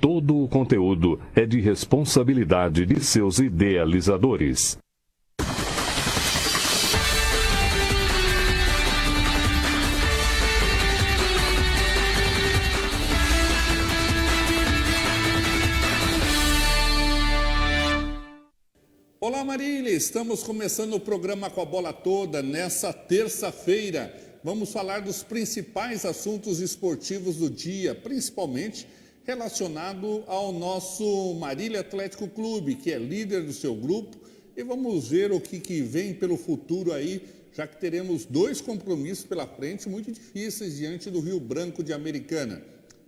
Todo o conteúdo é de responsabilidade de seus idealizadores. Olá Marília, estamos começando o programa Com a Bola Toda nessa terça-feira. Vamos falar dos principais assuntos esportivos do dia, principalmente relacionado ao nosso Marília Atlético Clube, que é líder do seu grupo. E vamos ver o que vem pelo futuro aí, já que teremos 2 compromissos pela frente muito difíceis diante do Rio Branco de Americana.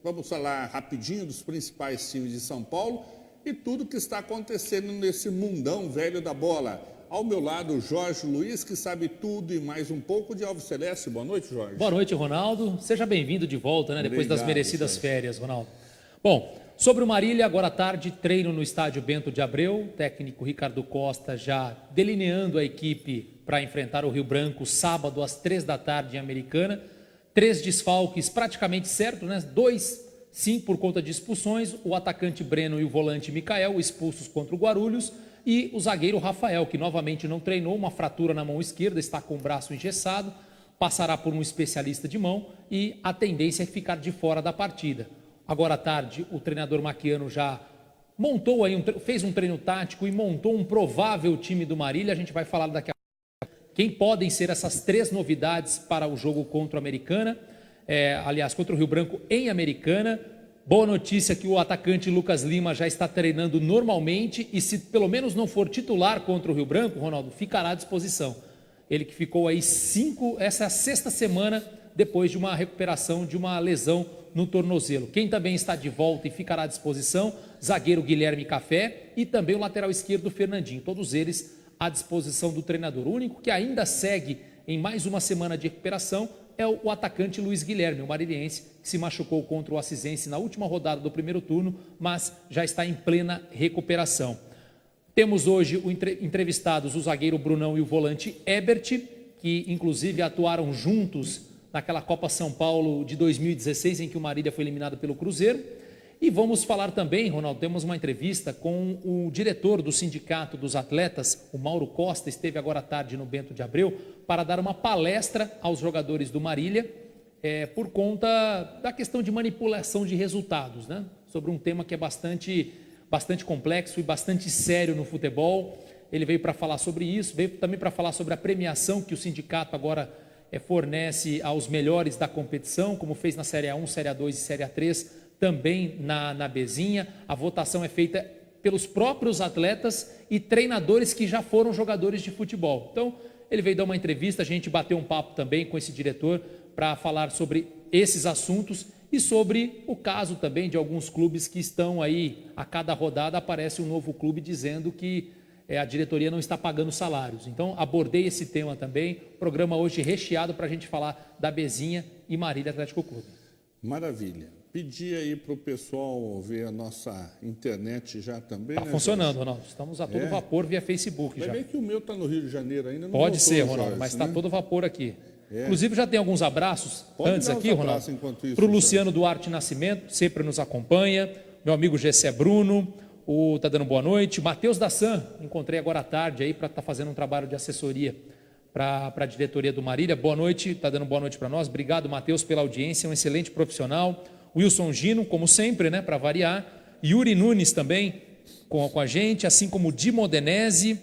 Vamos falar rapidinho dos principais times de São Paulo e tudo que está acontecendo nesse mundão velho da bola. Ao meu lado, Jorge Luiz, que sabe tudo e mais um pouco de Alves Celeste. Boa noite, Jorge. Boa noite, Ronaldo. Seja bem-vindo de volta, né? Depois das merecidas Jorge. Férias, Ronaldo. Bom, sobre o Marília, agora à tarde, treino no estádio Bento de Abreu. O técnico Ricardo Costa já delineando a equipe para enfrentar o Rio Branco sábado às 3 da tarde em Americana. 3 desfalques praticamente certos, né? 2 sim por conta de expulsões, o atacante Breno e o volante Micael expulsos contra o Guarulhos e o zagueiro Rafael, que novamente não treinou, uma fratura na mão esquerda, está com o braço engessado, passará por um especialista de mão e a tendência é ficar de fora da partida. Agora à tarde, o treinador Maquiano já montou aí, fez um treino tático e montou um provável time do Marília. A gente vai falar daqui a pouco quem podem ser essas 3 novidades para o jogo contra o Americana. Aliás, contra o Rio Branco em Americana. Boa notícia que o atacante Lucas Lima já está treinando normalmente e se pelo menos não for titular contra o Rio Branco, Ronaldo, ficará à disposição. Ele que ficou aí essa é a 6ª semana depois de uma recuperação de uma lesão no tornozelo. Quem também está de volta e ficará à disposição, zagueiro Guilherme Café e também o lateral esquerdo Fernandinho, todos eles à disposição do treinador. O único que ainda segue em mais uma semana de recuperação é o atacante Luiz Guilherme, o mariliense, que se machucou contra o Acisense na última rodada do primeiro turno, mas já está em plena recuperação. Temos hoje entrevistados o zagueiro Brunão e o volante Ebert, que inclusive atuaram juntos naquela Copa São Paulo de 2016, em que o Marília foi eliminado pelo Cruzeiro. E vamos falar também, Ronaldo, temos uma entrevista com o diretor do Sindicato dos Atletas, o Mauro Costa, esteve agora à tarde no Bento de Abreu, para dar uma palestra aos jogadores do Marília, por conta da questão de manipulação de resultados, né? Sobre um tema que é bastante complexo e bastante sério no futebol. Ele veio para falar sobre isso, veio também para falar sobre a premiação que o sindicato agora fornece aos melhores da competição, como fez na Série A1, Série A2 e Série A3, também na Bezinha. A votação é feita pelos próprios atletas e treinadores que já foram jogadores de futebol. Então, ele veio dar uma entrevista, a gente bateu um papo também com esse diretor para falar sobre esses assuntos e sobre o caso também de alguns clubes que estão aí, a cada rodada aparece um novo clube dizendo que a diretoria não está pagando salários. Então, abordei esse tema também, programa hoje recheado para a gente falar da Bezinha e Marília Atlético Clube. Maravilha. Pedi aí para o pessoal ver a nossa internet já também. Está funcionando, Ronaldo. Estamos a todo vapor via Facebook. Vai já. ver que o meu está no Rio de Janeiro ainda. Não Pode voltou, ser, Ronaldo, Jorge, mas está todo vapor aqui. É. Inclusive já tem alguns abraços antes aqui, Ronaldo, para o Luciano Duarte Nascimento, sempre nos acompanha, meu amigo Gessé Bruno, está dando boa noite, Matheus da Sam, encontrei agora à tarde aí para estar fazendo um trabalho de assessoria para a diretoria do Marília. Boa noite, está dando boa noite para nós. Obrigado, Matheus, pela audiência, um excelente profissional. Wilson Gino, como sempre, né, para variar. Yuri Nunes também com a gente, assim como Di Modenese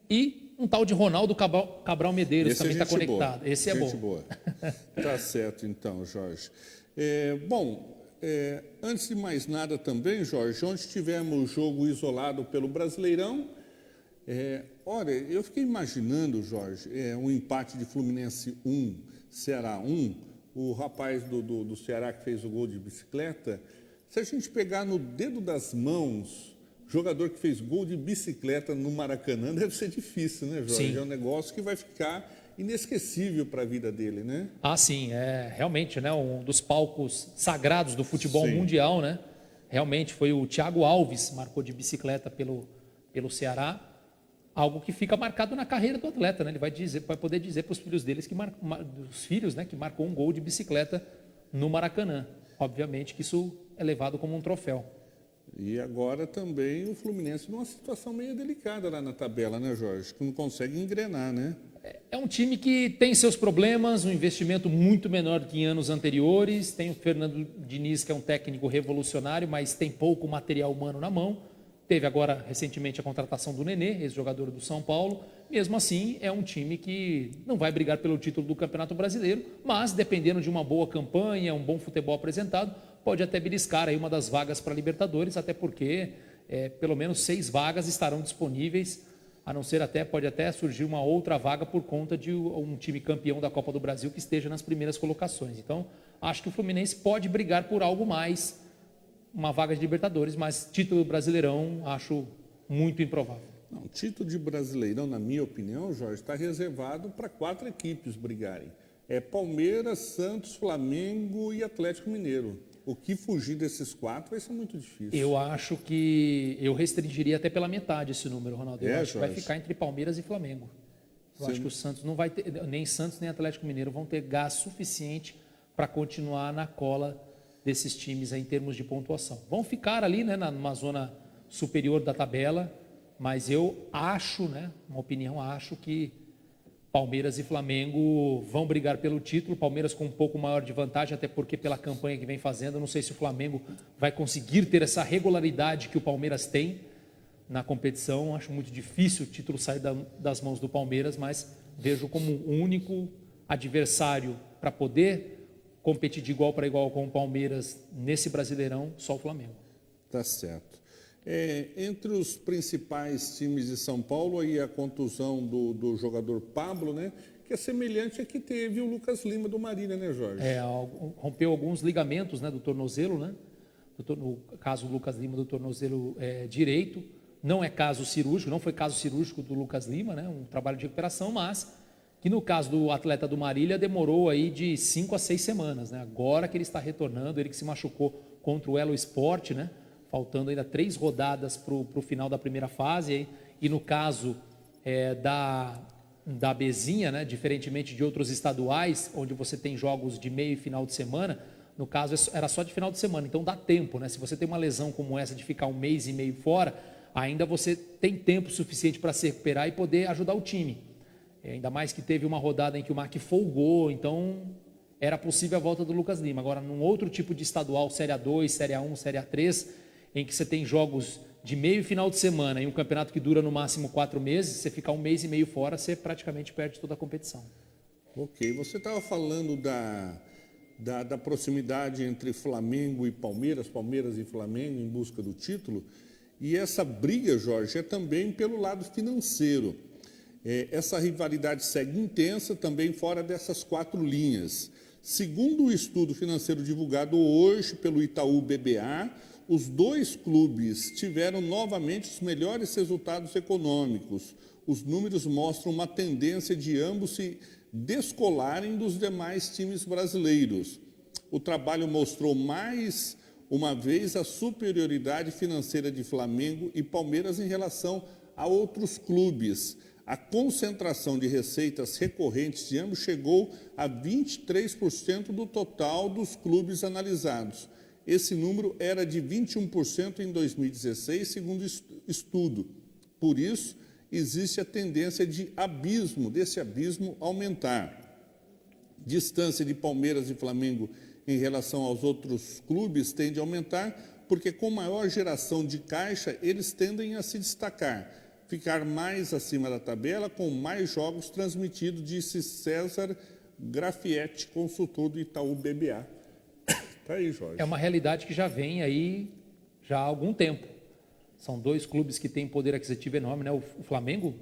e um tal de Ronaldo Cabral Medeiros também está conectado. Boa. Esse é gente bom. Boa. Tá certo, então, Jorge. Antes de mais nada também, Jorge, onde tivemos jogo isolado pelo Brasileirão, olha, eu fiquei imaginando, Jorge, um empate de Fluminense 1, Ceará 1, o rapaz do Ceará que fez o gol de bicicleta, se a gente pegar no dedo das mãos, jogador que fez gol de bicicleta no Maracanã, deve ser difícil, né, Jorge? Sim. É um negócio que vai ficar inesquecível para a vida dele, né? Ah, sim, realmente, né, um dos palcos sagrados do futebol mundial, né? Realmente foi o Thiago Alves, marcou de bicicleta pelo Ceará, algo que fica marcado na carreira do atleta, né? Ele vai poder dizer para os filhos deles que marcou um gol de bicicleta no Maracanã. Obviamente que isso é levado como um troféu. E agora também o Fluminense numa situação meio delicada lá na tabela, né, Jorge? Que não consegue engrenar, né? É um time que tem seus problemas, um investimento muito menor do que em anos anteriores. Tem o Fernando Diniz, que é um técnico revolucionário, mas tem pouco material humano na mão. Teve agora, recentemente, a contratação do Nenê, ex-jogador do São Paulo. Mesmo assim, é um time que não vai brigar pelo título do Campeonato Brasileiro, mas, dependendo de uma boa campanha, um bom futebol apresentado, pode até beliscar aí uma das vagas para a Libertadores, até porque pelo menos 6 vagas estarão disponíveis, a não ser pode até surgir uma outra vaga por conta de um time campeão da Copa do Brasil que esteja nas primeiras colocações. Então, acho que o Fluminense pode brigar por algo mais, uma vaga de Libertadores, mas título Brasileirão acho muito improvável. Não, título de Brasileirão, na minha opinião, Jorge, está reservado para 4 equipes brigarem. É Palmeiras, Santos, Flamengo e Atlético Mineiro. O que fugir desses 4 vai ser muito difícil. Eu acho que eu restringiria até pela metade esse número, Ronaldo. Eu acho que vai ficar entre Palmeiras e Flamengo. Eu acho que o Santos não vai ter, nem Santos nem Atlético Mineiro vão ter gás suficiente para continuar na cola desses times aí, em termos de pontuação. Vão ficar ali, né, numa zona superior da tabela, mas eu acho, né, uma opinião, acho que Palmeiras e Flamengo vão brigar pelo título, Palmeiras com um pouco maior de vantagem, até porque pela campanha que vem fazendo, eu não sei se o Flamengo vai conseguir ter essa regularidade que o Palmeiras tem na competição. Acho muito difícil o título sair das mãos do Palmeiras, mas vejo como o único adversário para poder competir de igual para igual com o Palmeiras nesse Brasileirão, só o Flamengo. Tá certo. Entre os principais times de São Paulo, aí a contusão do jogador Pablo, né? Que é semelhante a que teve o Lucas Lima do Marília, né, Jorge? Rompeu alguns ligamentos, né, do tornozelo, né? No caso do Lucas Lima, do tornozelo direito. Não é caso cirúrgico, não foi caso cirúrgico do Lucas Lima, né? Um trabalho de recuperação, mas que no caso do atleta do Marília demorou aí de 5 a 6 semanas, né? Agora que ele está retornando, ele que se machucou contra o Elo Sport, né? Faltando ainda 3 rodadas para o final da primeira fase, e no caso da Bezinha, né, diferentemente de outros estaduais, onde você tem jogos de meio e final de semana, no caso era só de final de semana, então dá tempo, né? Se você tem uma lesão como essa de ficar 1 mês e meio fora, ainda você tem tempo suficiente para se recuperar e poder ajudar o time. Ainda mais que teve uma rodada em que o Mark folgou, então era possível a volta do Lucas Lima. Agora, num outro tipo de estadual, Série A2, Série A1, Série A3, em que você tem jogos de meio e final de semana e um campeonato que dura no máximo 4 meses, você ficar 1 mês e meio fora, você praticamente perde toda a competição. Ok, você estava falando da proximidade entre Flamengo e Palmeiras e Flamengo em busca do título, e essa briga, Jorge, é também pelo lado financeiro. Essa rivalidade segue intensa também fora dessas 4 linhas. Segundo o estudo financeiro divulgado hoje pelo Itaú BBA, os 2 clubes tiveram novamente os melhores resultados econômicos. Os números mostram uma tendência de ambos se descolarem dos demais times brasileiros. O trabalho mostrou mais uma vez a superioridade financeira de Flamengo e Palmeiras em relação a outros clubes. A concentração de receitas recorrentes de ambos chegou a 23% do total dos clubes analisados. Esse número era de 21% em 2016, segundo estudo. Por isso, existe a tendência desse abismo aumentar. Distância de Palmeiras e Flamengo em relação aos outros clubes tende a aumentar, porque com maior geração de caixa, eles tendem a se destacar, ficar mais acima da tabela, com mais jogos transmitidos, disse César Grafietti, consultor do Itaú BBA. Tá aí, Jorge. É uma realidade que já vem aí já há algum tempo. São 2 clubes que têm poder aquisitivo enorme, né? O Flamengo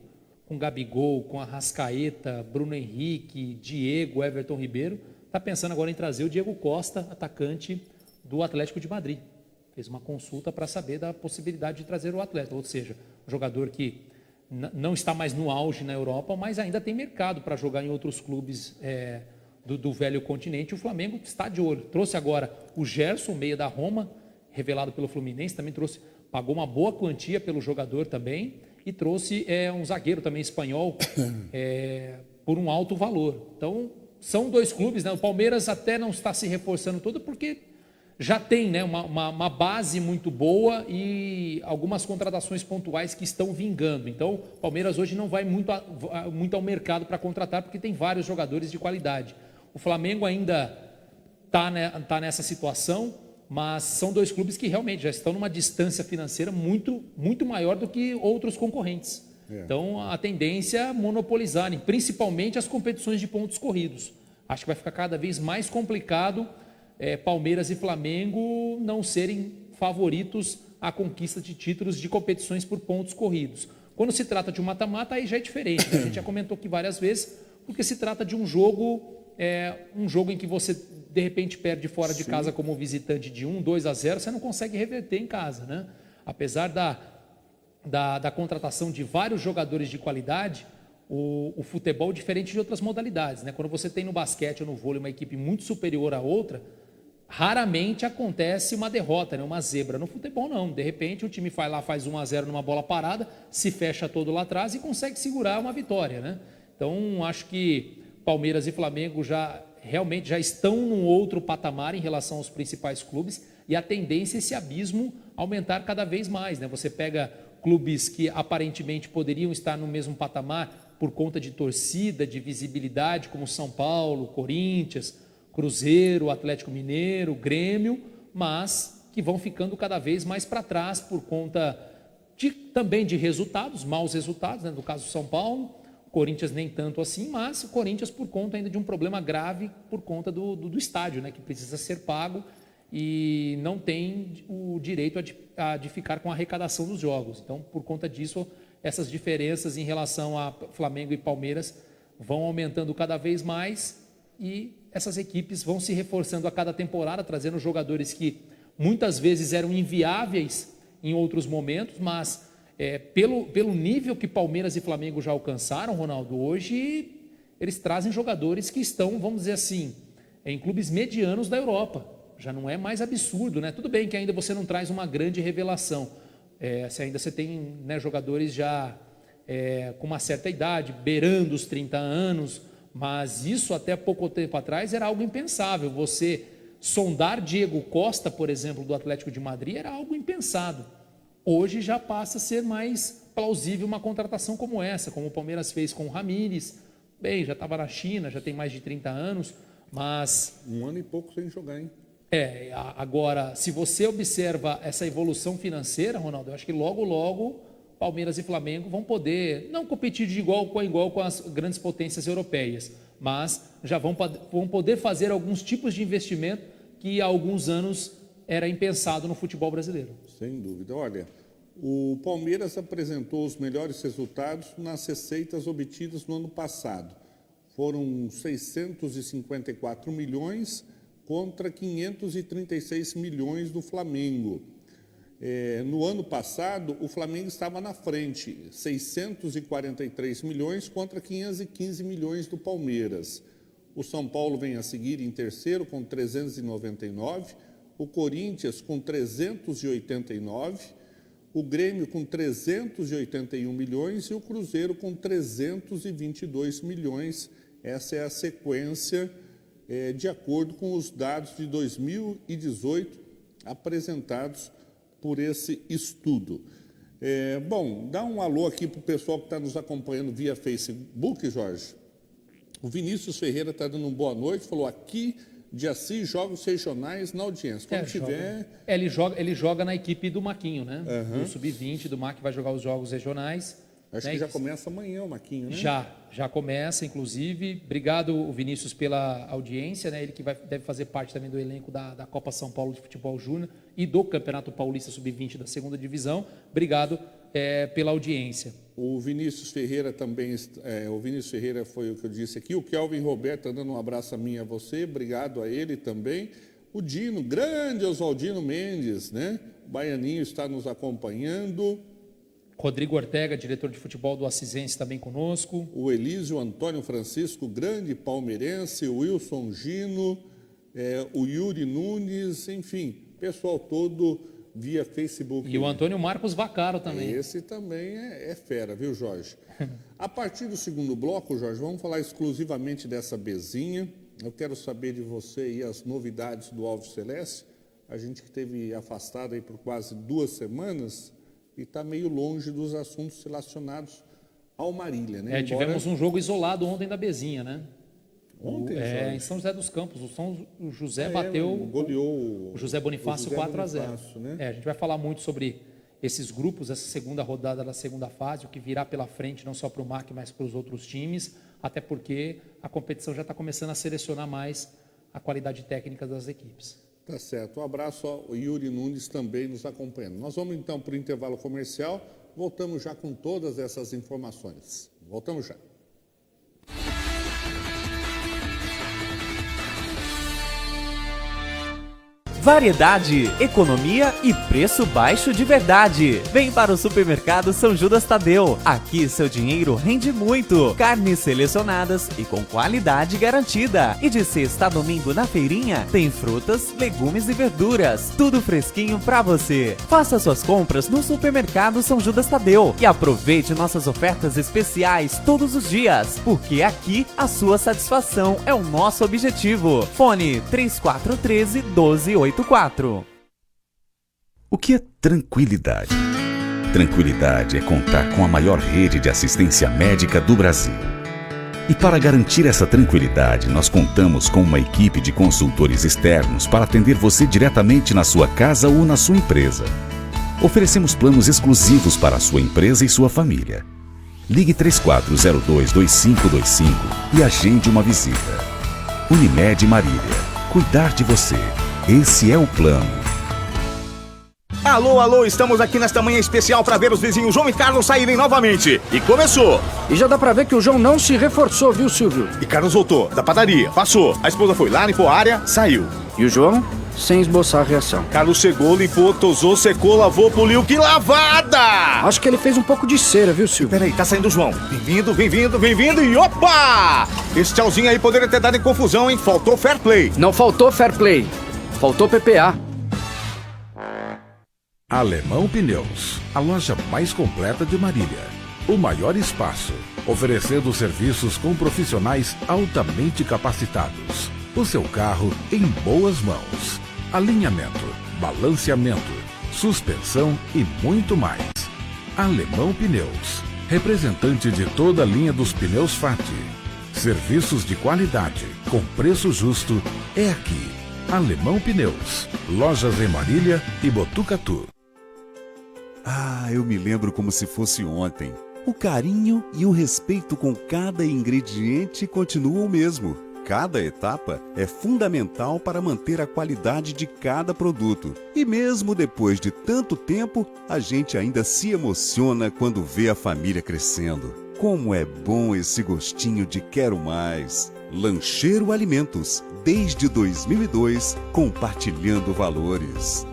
com Gabigol, com Arrascaeta, Bruno Henrique, Diego, Everton Ribeiro, está pensando agora em trazer o Diego Costa, atacante do Atlético de Madrid. Fez uma consulta para saber da possibilidade de trazer o atleta, ou seja, um jogador que não está mais no auge na Europa, mas ainda tem mercado para jogar em outros clubes do velho continente. O Flamengo está de olho. Trouxe agora o Gerson, meia da Roma, revelado pelo Fluminense, também pagou uma boa quantia pelo jogador também, e trouxe um zagueiro também espanhol por um alto valor. Então, são 2 clubes, né? O Palmeiras até não está se reforçando todo porque já tem, né, uma base muito boa e algumas contratações pontuais que estão vingando. Então, o Palmeiras hoje não vai muito ao mercado para contratar, porque tem vários jogadores de qualidade. O Flamengo ainda está nessa situação, mas são dois clubes que realmente já estão numa distância financeira muito, muito maior do que outros concorrentes. Então, a tendência é monopolizarem, principalmente as competições de pontos corridos. Acho que vai ficar cada vez mais complicado Palmeiras e Flamengo não serem favoritos à conquista de títulos de competições por pontos corridos. Quando se trata de um mata-mata, aí já é diferente, né? A gente já comentou aqui várias vezes, porque se trata de um jogo em que você, de repente, perde fora de casa como visitante de 2-0, você não consegue reverter em casa, né? Apesar da contratação de vários jogadores de qualidade, o futebol é diferente de outras modalidades, né? Quando você tem no basquete ou no vôlei uma equipe muito superior à outra, raramente acontece uma derrota, né? Uma zebra. No futebol não, de repente o time vai lá, faz 1-0 numa bola parada, se fecha todo lá atrás e consegue segurar uma vitória, né? Então acho que Palmeiras e Flamengo realmente já estão num outro patamar em relação aos principais clubes, e a tendência é esse abismo aumentar cada vez mais, né? Você pega clubes que aparentemente poderiam estar no mesmo patamar por conta de torcida, de visibilidade, como São Paulo, Corinthians, Cruzeiro, Atlético Mineiro, Grêmio, mas que vão ficando cada vez mais para trás por conta também de resultados, maus resultados, né? No caso do São Paulo, o Corinthians nem tanto assim, mas o Corinthians por conta ainda de um problema grave por conta do estádio, né? Que precisa ser pago e não tem o direito de ficar com a arrecadação dos jogos. Então, por conta disso, essas diferenças em relação a Flamengo e Palmeiras vão aumentando cada vez mais e essas equipes vão se reforçando a cada temporada, trazendo jogadores que muitas vezes eram inviáveis em outros momentos, mas pelo nível que Palmeiras e Flamengo já alcançaram, Ronaldo, hoje eles trazem jogadores que estão, vamos dizer assim, em clubes medianos da Europa. Já não é mais absurdo, né? Tudo bem que ainda você não traz uma grande revelação. Se ainda você tem, né, jogadores já com uma certa idade, beirando os 30 anos, mas isso até pouco tempo atrás era algo impensável. Você sondar Diego Costa, por exemplo, do Atlético de Madrid, era algo impensado. Hoje já passa a ser mais plausível uma contratação como essa, como o Palmeiras fez com o Ramírez. Bem, já estava na China, já tem mais de 30 anos, mas... 1 ano e pouco sem jogar, hein? Agora, se você observa essa evolução financeira, Ronaldo, eu acho que logo Palmeiras e Flamengo vão poder, não competir de igual com as grandes potências europeias, mas já vão poder fazer alguns tipos de investimento que há alguns anos era impensado no futebol brasileiro. Sem dúvida. Olha, o Palmeiras apresentou os melhores resultados nas receitas obtidas no ano passado. Foram 654 milhões contra 536 milhões do Flamengo. No ano passado, o Flamengo estava na frente, 643 milhões contra 515 milhões do Palmeiras. O São Paulo vem a seguir em terceiro com 399, o Corinthians com 389, o Grêmio com 381 milhões e o Cruzeiro com 322 milhões. Essa é a sequência de acordo com os dados de 2018 apresentados por esse estudo. Bom, dá um alô aqui para o pessoal que está nos acompanhando via Facebook, Jorge. O Vinícius Ferreira está dando uma boa noite, falou aqui de Assis, jogos regionais na audiência. Quando tiver... Ele joga na equipe do Maquinho, né? Uhum. O Sub-20 do Mac vai jogar os jogos regionais. Acho que já começa amanhã o Maquinho, né? Já começa, inclusive. Obrigado, Vinícius, pela audiência, né? Ele que deve fazer parte também do elenco da Copa São Paulo de Futebol Júnior e do Campeonato Paulista Sub-20 da 2ª Divisão. Obrigado pela audiência. O Vinícius Ferreira também, o Vinícius Ferreira foi o que eu disse aqui. O Kelvin Roberto está dando um abraço a mim e a você. Obrigado a ele também. O Dino, grande Oswaldino Mendes, né? O Baianinho está nos acompanhando. Rodrigo Ortega, diretor de futebol do Assisense, também conosco. O Elísio Antônio Francisco, grande palmeirense. O Wilson Gino, o Yuri Nunes, enfim, pessoal todo via Facebook. E o Antônio Marcos Vaccaro também. Esse também é fera, viu, Jorge? A partir do segundo bloco, Jorge, vamos falar exclusivamente dessa Bezinha. Eu quero saber de você aí as novidades do Alves Celeste. A gente que esteve afastado aí por quase 2 semanas e está meio longe dos assuntos relacionados ao Marília, né? Tivemos um jogo isolado ontem da Bezinha, né? Ontem, em São José dos Campos. O José bateu, goleou o José Bonifácio 4-0. Né? A gente vai falar muito sobre esses grupos, essa segunda rodada da segunda fase, o que virá pela frente, não só para o MAC, mas para os outros times, até porque a competição já está começando a selecionar mais a qualidade técnica das equipes. Tá certo. Um abraço ao Yuri Nunes também nos acompanhando. Nós vamos então para o intervalo comercial. Voltamos já com todas essas informações. Voltamos já. Variedade, economia e preço baixo de verdade. Vem para o Supermercado São Judas Tadeu. Aqui seu dinheiro rende muito. Carnes selecionadas e com qualidade garantida. E de sexta a domingo na feirinha tem frutas, legumes e verduras. Tudo fresquinho pra você. Faça suas compras no Supermercado São Judas Tadeu e aproveite nossas ofertas especiais todos os dias, porque aqui a sua satisfação é o nosso objetivo. Fone 3413-1284. O que é tranquilidade? Tranquilidade é contar com a maior rede de assistência médica do Brasil. E para garantir essa tranquilidade, nós contamos com uma equipe de consultores externos para atender você diretamente na sua casa ou na sua empresa. Oferecemos planos exclusivos para a sua empresa e sua família. Ligue 3402-2525 e agende uma visita. Unimed Marília. Cuidar de você. Esse é o plano. Alô, alô, estamos aqui nesta manhã especial para ver os vizinhos João e Carlos saírem novamente. E começou! E já dá pra ver que o João não se reforçou, viu, Silvio? E Carlos voltou, da padaria, passou. A esposa foi lá, limpou a área, saiu. E o João, sem esboçar a reação. Carlos chegou, limpou, tosou, secou, lavou, poliu. Que lavada! Acho que ele fez um pouco de cera, viu, Silvio? Peraí, tá saindo o João. Bem-vindo, bem-vindo, bem-vindo e opa! Esse tchauzinho aí poderia ter dado em confusão, hein? Faltou fair play. Não faltou fair play. Faltou PPA. Alemão Pneus, a loja mais completa de Marília. O maior espaço, oferecendo serviços com profissionais altamente capacitados. O seu carro em boas mãos. Alinhamento, balanceamento, suspensão e muito mais. Alemão Pneus, representante de toda a linha dos pneus FAT. Serviços de qualidade, com preço justo, é aqui. Alemão Pneus, lojas em Marília e Botucatu. Ah, eu me lembro como se fosse ontem. O carinho e o respeito com cada ingrediente continuam o mesmo. Cada etapa é fundamental para manter a qualidade de cada produto. E mesmo depois de tanto tempo, a gente ainda se emociona quando vê a família crescendo. Como é bom esse gostinho de quero mais. Lancheiro Alimentos, desde 2002, compartilhando valores.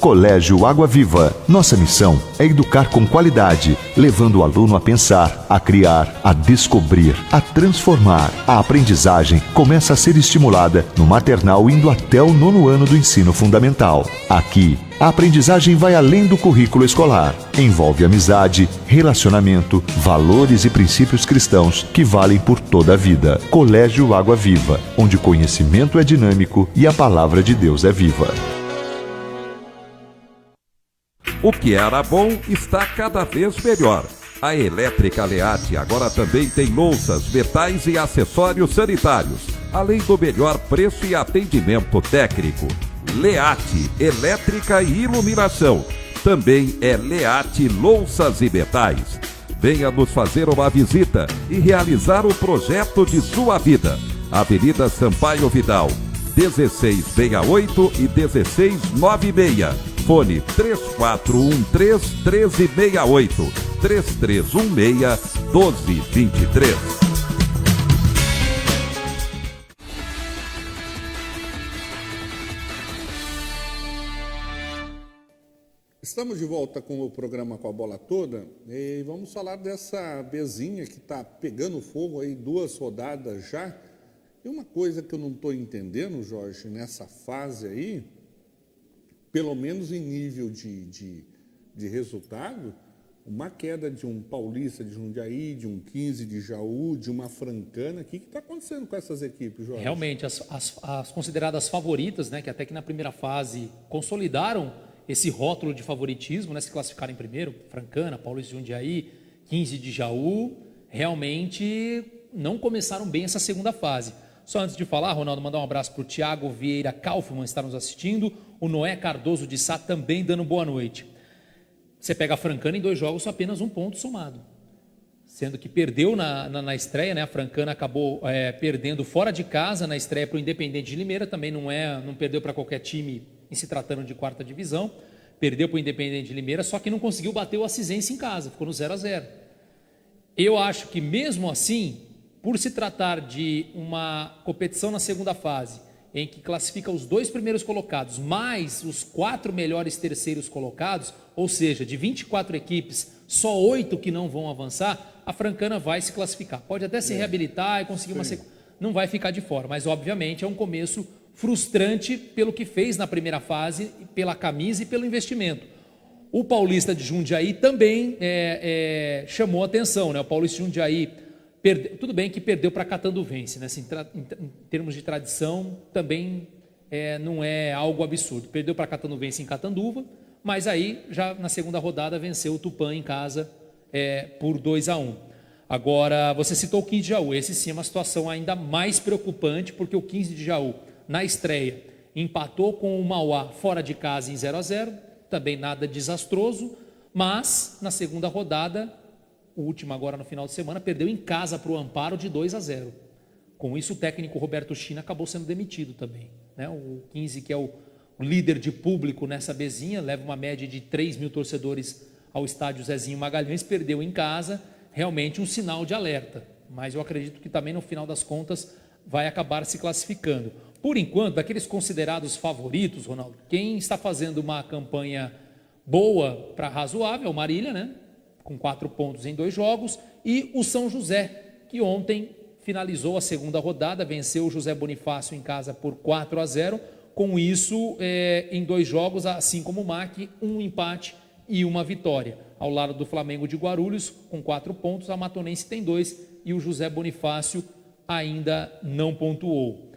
Colégio Água Viva. Nossa missão é educar com qualidade, levando o aluno a pensar, a criar, a descobrir, a transformar. A aprendizagem começa a ser estimulada no maternal indo até o 9º ano do ensino fundamental. Aqui, a aprendizagem vai além do currículo escolar. Envolve amizade, relacionamento, valores e princípios cristãos que valem por toda a vida. Colégio Água Viva, onde o conhecimento é dinâmico e a palavra de Deus é viva. O que era bom está cada vez melhor. A Elétrica Leate agora também tem louças, metais e acessórios sanitários, além do melhor preço e atendimento técnico. Leate, elétrica e iluminação. Também é Leate Louças e Metais. Venha nos fazer uma visita e realizar o projeto de sua vida. Avenida Sampaio Vidal, 1668 e 1696. Fone 3413-1368, 3316-1223. Estamos de volta com o programa Com a Bola Toda e vamos falar dessa Bezinha que está pegando fogo aí 2 rodadas já. E uma coisa que eu não estou entendendo, Jorge, nessa fase aí, pelo menos em nível de resultado, uma queda de um Paulista de Jundiaí, de um 15 de Jaú, de uma Francana. O que está acontecendo com essas equipes, Jorge? Realmente, as consideradas favoritas, né, que até que na primeira fase consolidaram esse rótulo de favoritismo, né, se classificaram em primeiro, Francana, Paulista de Jundiaí, 15 de Jaú, realmente não começaram bem essa segunda fase. Só antes de falar, Ronaldo, mandar um abraço para o Thiago Vieira Kaufmann, está nos assistindo, o Noé Cardoso de Sá também dando boa noite. Você pega a Francana em 2 jogos, só apenas 1 ponto somado. Sendo que perdeu na estreia, né? A Francana acabou perdendo fora de casa na estreia para o Independente de Limeira, também não perdeu para qualquer time em se tratando de 4ª divisão, perdeu para o Independente de Limeira, só que não conseguiu bater o Acisense em casa, ficou no 0-0. Eu acho que mesmo assim, por se tratar de uma competição na segunda fase, em que classifica os 2 primeiros colocados, mais os 4 melhores terceiros colocados, ou seja, de 24 equipes, só 8 que não vão avançar, a Francana vai se classificar. Pode até se reabilitar e conseguir uma sequência. Não vai ficar de fora, mas obviamente é um começo frustrante pelo que fez na primeira fase, pela camisa e pelo investimento. O Paulista de Jundiaí também chamou atenção, né? O Paulista de Jundiaí, tudo bem que perdeu para Catanduvense, né? Assim, em termos de tradição, também não é algo absurdo. Perdeu para Catanduvense em Catanduva, mas aí, já na segunda rodada, venceu o Tupã em casa por 2-1. Agora, você citou o 15 de Jaú. Esse sim é uma situação ainda mais preocupante, porque o 15 de Jaú, na estreia, empatou com o Mauá fora de casa em 0-0, também nada desastroso, mas na segunda rodada, o último agora no final de semana, perdeu em casa para o Amparo de 2-0. Com isso, o técnico Roberto China acabou sendo demitido também, né? O 15, que é o líder de público nessa bezinha, leva uma média de 3 mil torcedores ao estádio Zezinho Magalhães, perdeu em casa, realmente um sinal de alerta, mas eu acredito que também no final das contas vai acabar se classificando. Por enquanto, daqueles considerados favoritos, Ronaldo, quem está fazendo uma campanha boa para razoável é o Marília, né? Com 4 pontos em 2 jogos, e o São José, que ontem finalizou a segunda rodada, venceu o José Bonifácio em casa por 4-0, com isso em 2 jogos, assim como o MAC, 1 empate e 1 vitória. Ao lado do Flamengo de Guarulhos, com 4 pontos, a Matonense tem 2 e o José Bonifácio ainda não pontuou.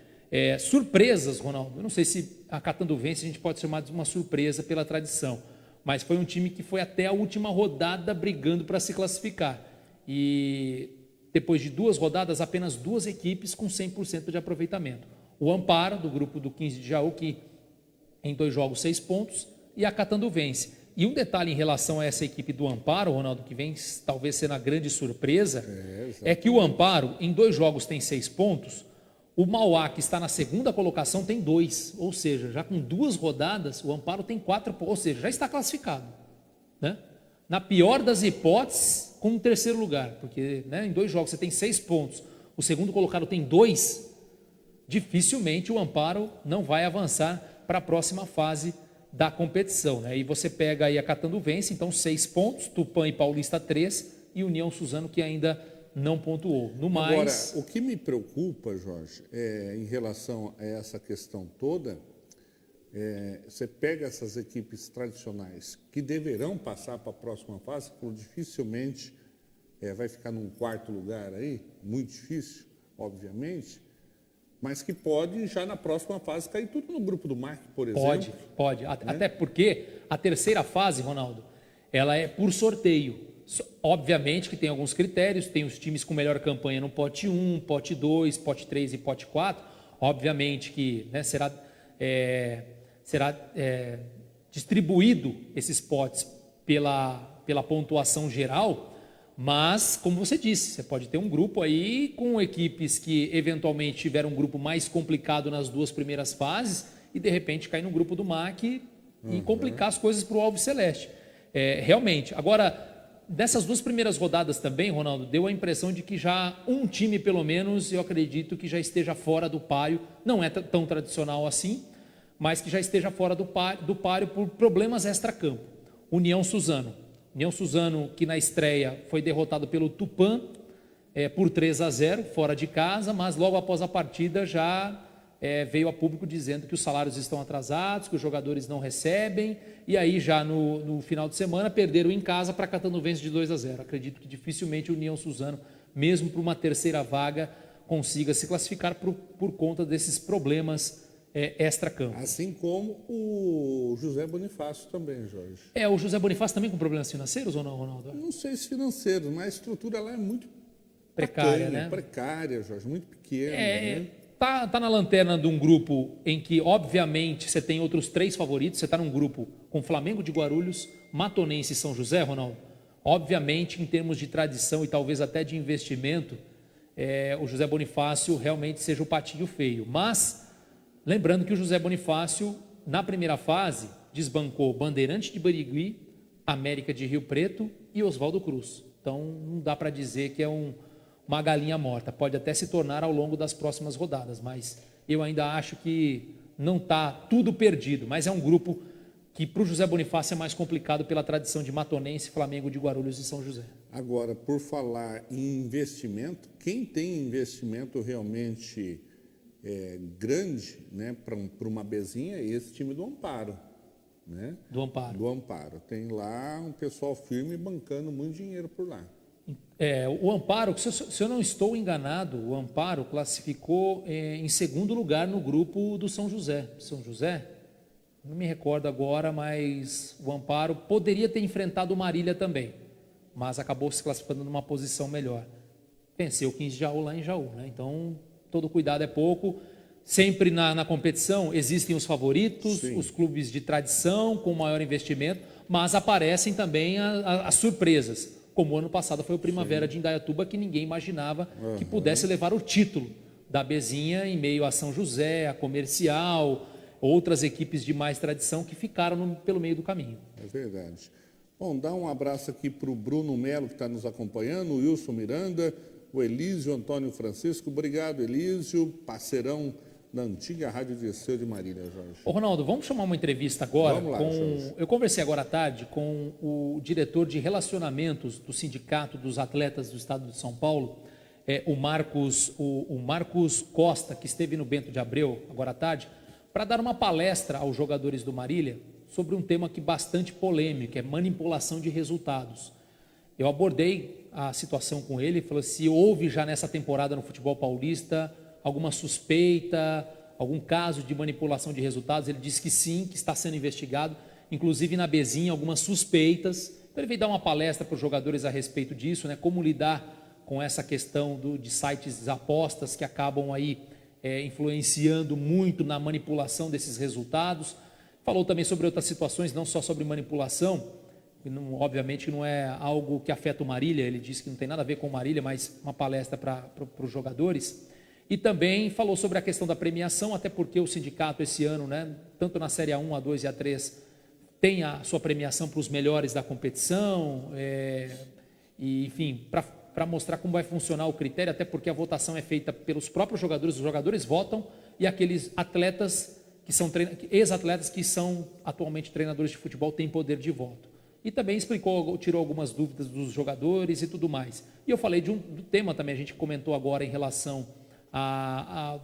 Surpresas, Ronaldo, eu não sei se a Catanduvense a gente pode chamar de uma surpresa pela tradição, mas foi um time que foi até a última rodada brigando para se classificar. E depois de 2 rodadas, apenas 2 equipes com 100% de aproveitamento. O Amparo, do grupo do 15 de Jaú, que em 2 jogos 6 pontos, e a Catanduvense. E um detalhe em relação a essa equipe do Amparo, Ronaldo, que vem talvez sendo a grande surpresa, é que o Amparo, em 2 jogos tem 6 pontos, o Mauá, que está na segunda colocação, tem 2, ou seja, já com 2 rodadas, o Amparo tem 4 pontos, ou seja, já está classificado, né? Na pior das hipóteses, com o 3º lugar, porque, né, em 2 jogos você tem 6 pontos, o segundo colocado tem 2, dificilmente o Amparo não vai avançar para a próxima fase da competição, né? E você pega aí a Catanduvense, então 6 pontos, Tupã e Paulista 3, e União Suzano, que ainda não pontuou. No mais... Agora, o que me preocupa, Jorge, em relação a essa questão toda, você pega essas equipes tradicionais que deverão passar para a próxima fase, que dificilmente vai ficar num 4º lugar aí, muito difícil, obviamente, mas que pode já na próxima fase cair tudo no grupo do MAC, por exemplo. Pode. Né? Até porque a terceira fase, Ronaldo, ela é por sorteio. Obviamente que tem alguns critérios, tem os times com melhor campanha no pote 1, pote 2, pote 3 e pote 4. Obviamente que, né, será distribuído esses potes pela pontuação geral, mas, como você disse, você pode ter um grupo aí com equipes que eventualmente tiveram um grupo mais complicado nas 2 primeiras fases e de repente cair no grupo do MAC e complicar as coisas para o Alves Celeste. Realmente. Agora, dessas 2 primeiras rodadas também, Ronaldo, deu a impressão de que já um time, pelo menos, eu acredito que já esteja fora do páreo, não é tão tradicional assim, mas que já esteja fora do páreo por problemas extra-campo. União Suzano, que na estreia foi derrotado pelo Tupã por 3-0, fora de casa, mas logo após a partida já veio a público dizendo que os salários estão atrasados, que os jogadores não recebem, e aí já no final de semana perderam em casa para Catanduvense de 2-0. Acredito que dificilmente o União Suzano, mesmo para uma terceira vaga, consiga se classificar por conta desses problemas extra-campo. Assim como o José Bonifácio também, Jorge. O José Bonifácio também com problemas financeiros ou não, Ronaldo? Não sei se financeiros, mas a estrutura lá é muito precária, né? Precária, Jorge, muito pequena. Né? Tá na lanterna de um grupo em que, obviamente, você tem outros 3 favoritos. Você está num grupo com Flamengo de Guarulhos, Matonense e São José, Ronaldo. Obviamente, em termos de tradição e talvez até de investimento, o José Bonifácio realmente seja o patinho feio. Mas, lembrando que o José Bonifácio, na primeira fase, desbancou Bandeirante de Barigui, América de Rio Preto e Oswaldo Cruz. Então, não dá para dizer que é uma galinha morta. Pode até se tornar ao longo das próximas rodadas, mas eu ainda acho que não está tudo perdido. Mas é um grupo que para o José Bonifácio é mais complicado pela tradição de Matonense, Flamengo de Guarulhos e São José. Agora, por falar em investimento, quem tem investimento realmente grande, né, para uma Bezinha é esse time do Amparo. Né? Do Amparo. Tem lá um pessoal firme bancando muito dinheiro por lá. O Amparo, se eu não estou enganado, o Amparo classificou em segundo lugar no grupo do São José. São José? Não me recordo agora, mas o Amparo poderia ter enfrentado o Marília também, mas acabou se classificando numa posição melhor. Venceu o 15 de Jaú lá em Jaú, né? Então, todo cuidado é pouco. Sempre na competição existem os favoritos, sim, os clubes de tradição com maior investimento, mas aparecem também as surpresas, como ano passado foi o Primavera, sim, de Indaiatuba, que ninguém imaginava que pudesse levar o título da Bezinha em meio a São José, a Comercial, outras equipes de mais tradição que ficaram pelo meio do caminho. É verdade. Bom, dá um abraço aqui para o Bruno Melo, que está nos acompanhando, o Wilson Miranda, o Elísio Antônio Francisco. Obrigado, Elísio, parceirão da antiga Rádio Dirceu de Marília, Jorge. Ô, Ronaldo, vamos chamar uma entrevista agora. Vamos lá, Jorge. Eu conversei agora à tarde com o diretor de relacionamentos do Sindicato dos Atletas do Estado de São Paulo, o Marcos Costa, que esteve no Bento de Abreu agora à tarde, para dar uma palestra aos jogadores do Marília sobre um tema que é bastante polêmico, é manipulação de resultados. Eu abordei a situação com ele, falou se houve já nessa temporada no futebol paulista alguma suspeita, algum caso de manipulação de resultados. Ele disse que sim, que está sendo investigado, inclusive na Bezinha, algumas suspeitas. Então ele veio dar uma palestra para os jogadores a respeito disso, né? Como lidar com essa questão de sites de apostas que acabam aí influenciando muito na manipulação desses resultados. Falou também sobre outras situações, não só sobre manipulação, obviamente não é algo que afeta o Marília, ele disse que não tem nada a ver com o Marília, mas uma palestra para os jogadores. E também falou sobre a questão da premiação, até porque o sindicato esse ano, né, tanto na Série A1, A2 e A3, tem a sua premiação para os melhores da competição, e enfim, para mostrar como vai funcionar o critério, até porque a votação é feita pelos próprios jogadores, os jogadores votam, e aqueles atletas que são ex-atletas que são atualmente treinadores de futebol têm poder de voto. E também tirou algumas dúvidas dos jogadores e tudo mais. E eu falei do tema também, a gente comentou agora em relação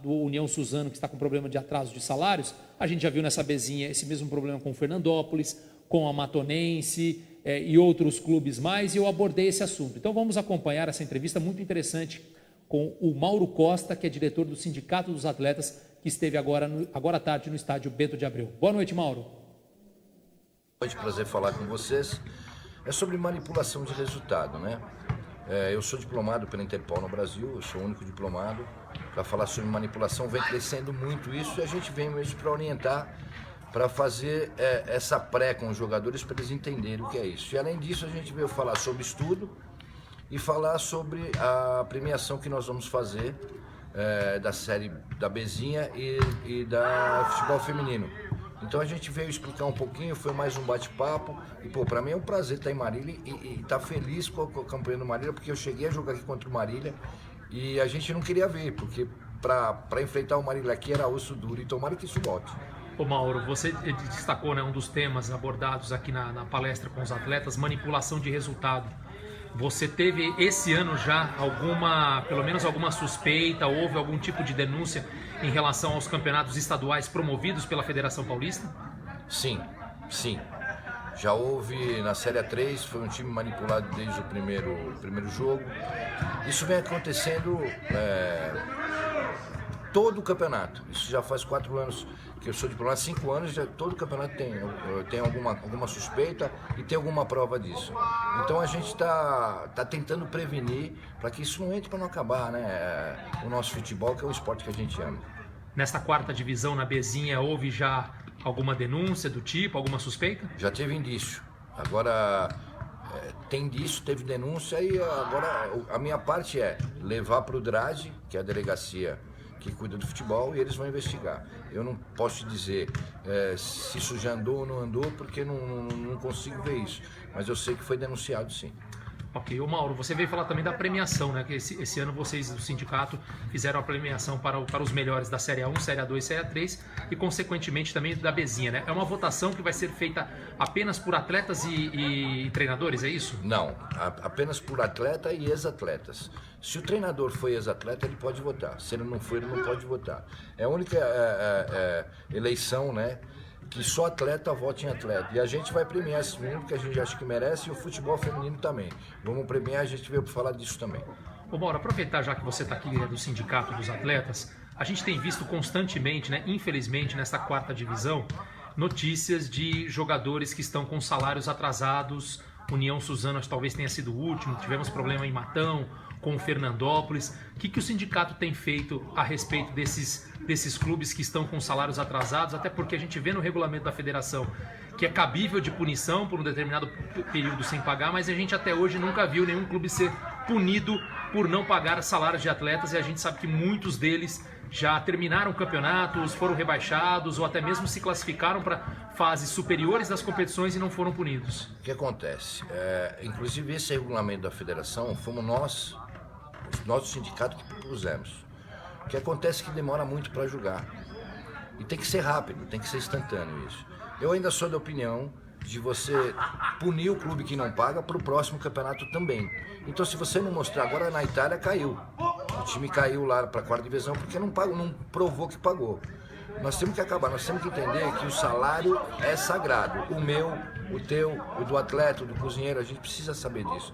do União Suzano, que está com problema de atraso de salários. A gente já viu nessa Bezinha esse mesmo problema com o Fernandópolis, com a Matonense e outros clubes mais, e eu abordei esse assunto. Então vamos acompanhar essa entrevista muito interessante com o Mauro Costa, que é diretor do Sindicato dos Atletas, que esteve agora à tarde no estádio Bento de Abreu. Boa noite, Mauro. Boa noite, prazer falar com vocês. É sobre manipulação de resultado, né? Eu sou diplomado pela Interpol no Brasil, eu sou o único diplomado para falar sobre manipulação. Vem crescendo muito isso e a gente vem mesmo para orientar, para fazer essa pré com os jogadores para eles entenderem o que é isso. E além disso a gente veio falar sobre estudo e falar sobre a premiação que nós vamos fazer da série da Bezinha e da futebol feminino. Então a gente veio explicar um pouquinho, foi mais um bate-papo e para mim é um prazer estar em Marília e estar feliz com a campanha do Marília, porque eu cheguei a jogar aqui contra o Marília e a gente não queria ver, porque para enfrentar o Marília aqui era osso duro e tomara que isso volte. Ô Mauro, você destacou, né, um dos temas abordados aqui na palestra com os atletas, manipulação de resultado. Você teve esse ano já pelo menos alguma suspeita, houve algum tipo de denúncia em relação aos campeonatos estaduais promovidos pela Federação Paulista? Sim. Já houve na Série A3, foi um time manipulado desde o primeiro jogo. Isso vem acontecendo todo o campeonato. Isso já faz 4 anos que eu sou diplomado, 5 anos, já todo o campeonato tem alguma suspeita e tem alguma prova disso. Então a gente está tentando prevenir para que isso não entre, para não acabar, né? O nosso futebol, que é o esporte que a gente ama. Nesta 4ª divisão, na Bezinha, houve já alguma denúncia do tipo, alguma suspeita? Já teve indício. Agora tem indício, teve denúncia e agora a minha parte é levar para o DRAD, que é a delegacia que cuida do futebol, e eles vão investigar. Eu não posso te dizer se isso já andou ou não andou, porque não consigo ver isso. Mas eu sei que foi denunciado, sim. Ok. Ô Mauro, você veio falar também da premiação, né? Que esse ano vocês do sindicato fizeram a premiação para os melhores da Série A1, Série A2, Série A3 e consequentemente também da Bezinha, né? É uma votação que vai ser feita apenas por atletas e treinadores, é isso? Não, apenas por atleta e ex-atletas. Se o treinador foi ex-atleta, ele pode votar. Se ele não foi, ele não pode votar. É a única eleição, né? Que só atleta vote em atleta. E a gente vai premiar esse menino que a gente acha que merece, e o futebol feminino também. Vamos premiar, a gente veio para falar disso também. Ô Mauro, aproveitar já que você está aqui do Sindicato dos Atletas, a gente tem visto constantemente, né, infelizmente, nessa 4ª divisão, notícias de jogadores que estão com salários atrasados. União Suzano talvez tenha sido o último, tivemos problema em Matão, com o Fernandópolis. O que o sindicato tem feito a respeito desses clubes que estão com salários atrasados? Até porque a gente vê no regulamento da federação que é cabível de punição por um determinado período sem pagar, mas a gente até hoje nunca viu nenhum clube ser punido por não pagar salários de atletas, e a gente sabe que muitos deles já terminaram campeonatos, foram rebaixados ou até mesmo se classificaram para fases superiores das competições e não foram punidos. O que acontece? Inclusive esse regulamento da federação fomos nós, o nosso sindicato, que propusemos. O que acontece é que demora muito para julgar. E tem que ser rápido, tem que ser instantâneo isso. Eu ainda sou da opinião de você punir o clube que não paga para o próximo campeonato também. Então, se você não mostrar, agora na Itália caiu. O time caiu lá para a 4ª divisão porque não provou que pagou. Nós temos que acabar, nós temos que entender que o salário é sagrado. O meu, o teu, o do atleta, o do cozinheiro, a gente precisa saber disso.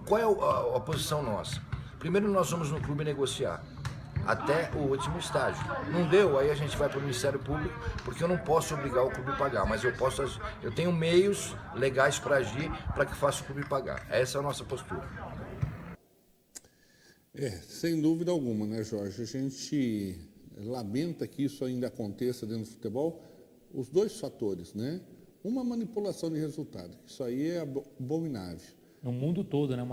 Qual é a posição nossa? Primeiro nós vamos no clube negociar até o último estágio. Não deu, aí a gente vai para o Ministério Público, porque eu não posso obrigar o clube a pagar, mas eu tenho meios legais para agir para que faça o clube pagar. Essa é a nossa postura. Sem dúvida alguma, né, Jorge? A gente lamenta que isso ainda aconteça dentro do futebol. Os dois fatores, né? Uma, manipulação de resultado. Isso aí é abominável. No mundo todo, né?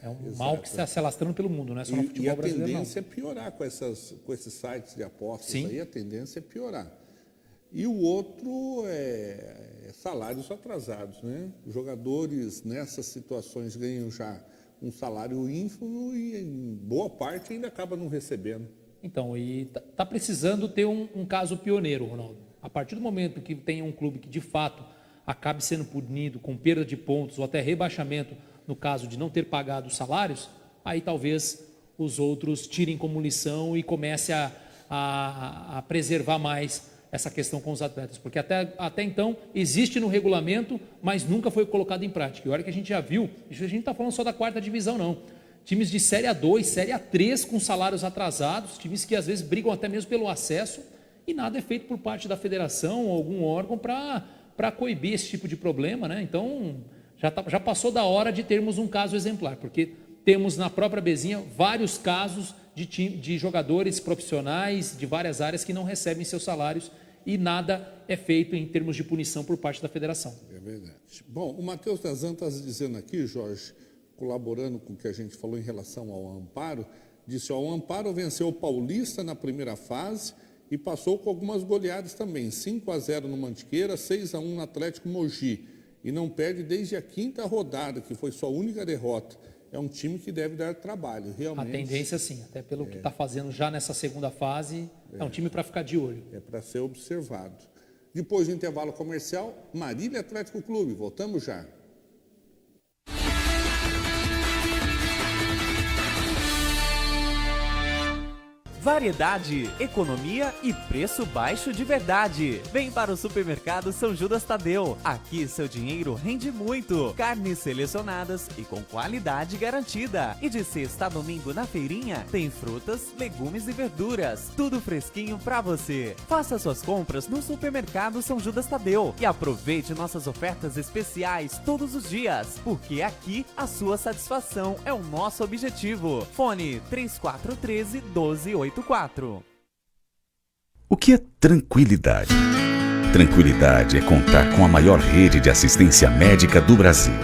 É um mal que está se alastrando pelo mundo, não é só no futebol brasileiro, não. E a tendência é piorar com esses sites de apostas. Sim. Aí, a tendência é piorar. E o outro é salários atrasados, né? Os jogadores nessas situações ganham já um salário ínfimo e em boa parte ainda acaba não recebendo. Então, e tá precisando ter um caso pioneiro, Ronaldo. A partir do momento que tem um clube que de fato acabe sendo punido com perda de pontos ou até rebaixamento no caso de não ter pagado os salários, aí talvez os outros tirem como lição e comece a preservar mais essa questão com os atletas, porque até então existe no regulamento, mas nunca foi colocado em prática. E olha que a gente já viu, a gente não está falando só da 4ª divisão, não. Times de Série A2, Série A3 com salários atrasados, times que às vezes brigam até mesmo pelo acesso, e nada é feito por parte da federação ou algum órgão para coibir esse tipo de problema, né? Então já passou da hora de termos um caso exemplar, porque temos na própria Bezinha vários casos de jogadores profissionais de várias áreas que não recebem seus salários e nada é feito em termos de punição por parte da federação. É verdade. Bom, o Matheus Dazan está dizendo aqui, Jorge, colaborando com o que a gente falou em relação ao Amparo, disse: o Amparo venceu o Paulista na primeira fase e passou com algumas goleadas também, 5-0 no Mantiqueira, 6-1 no Atlético Mogi, e não perde desde a 5ª rodada, que foi sua única derrota. É um time que deve dar trabalho, realmente. A tendência, sim, até pelo que está fazendo já nessa segunda fase, é um time para ficar de olho. É para ser observado. Depois do intervalo comercial, Marília Atlético Clube. Voltamos já. Variedade, economia e preço baixo de verdade. Vem para o Supermercado São Judas Tadeu. Aqui seu dinheiro rende muito. Carnes selecionadas e com qualidade garantida. E de sexta a domingo na feirinha tem frutas, legumes e verduras. Tudo fresquinho pra você. Faça suas compras no Supermercado São Judas Tadeu e aproveite nossas ofertas especiais todos os dias, porque aqui a sua satisfação é o nosso objetivo. Fone 3413-1284. O que é tranquilidade? Tranquilidade é contar com a maior rede de assistência médica do Brasil.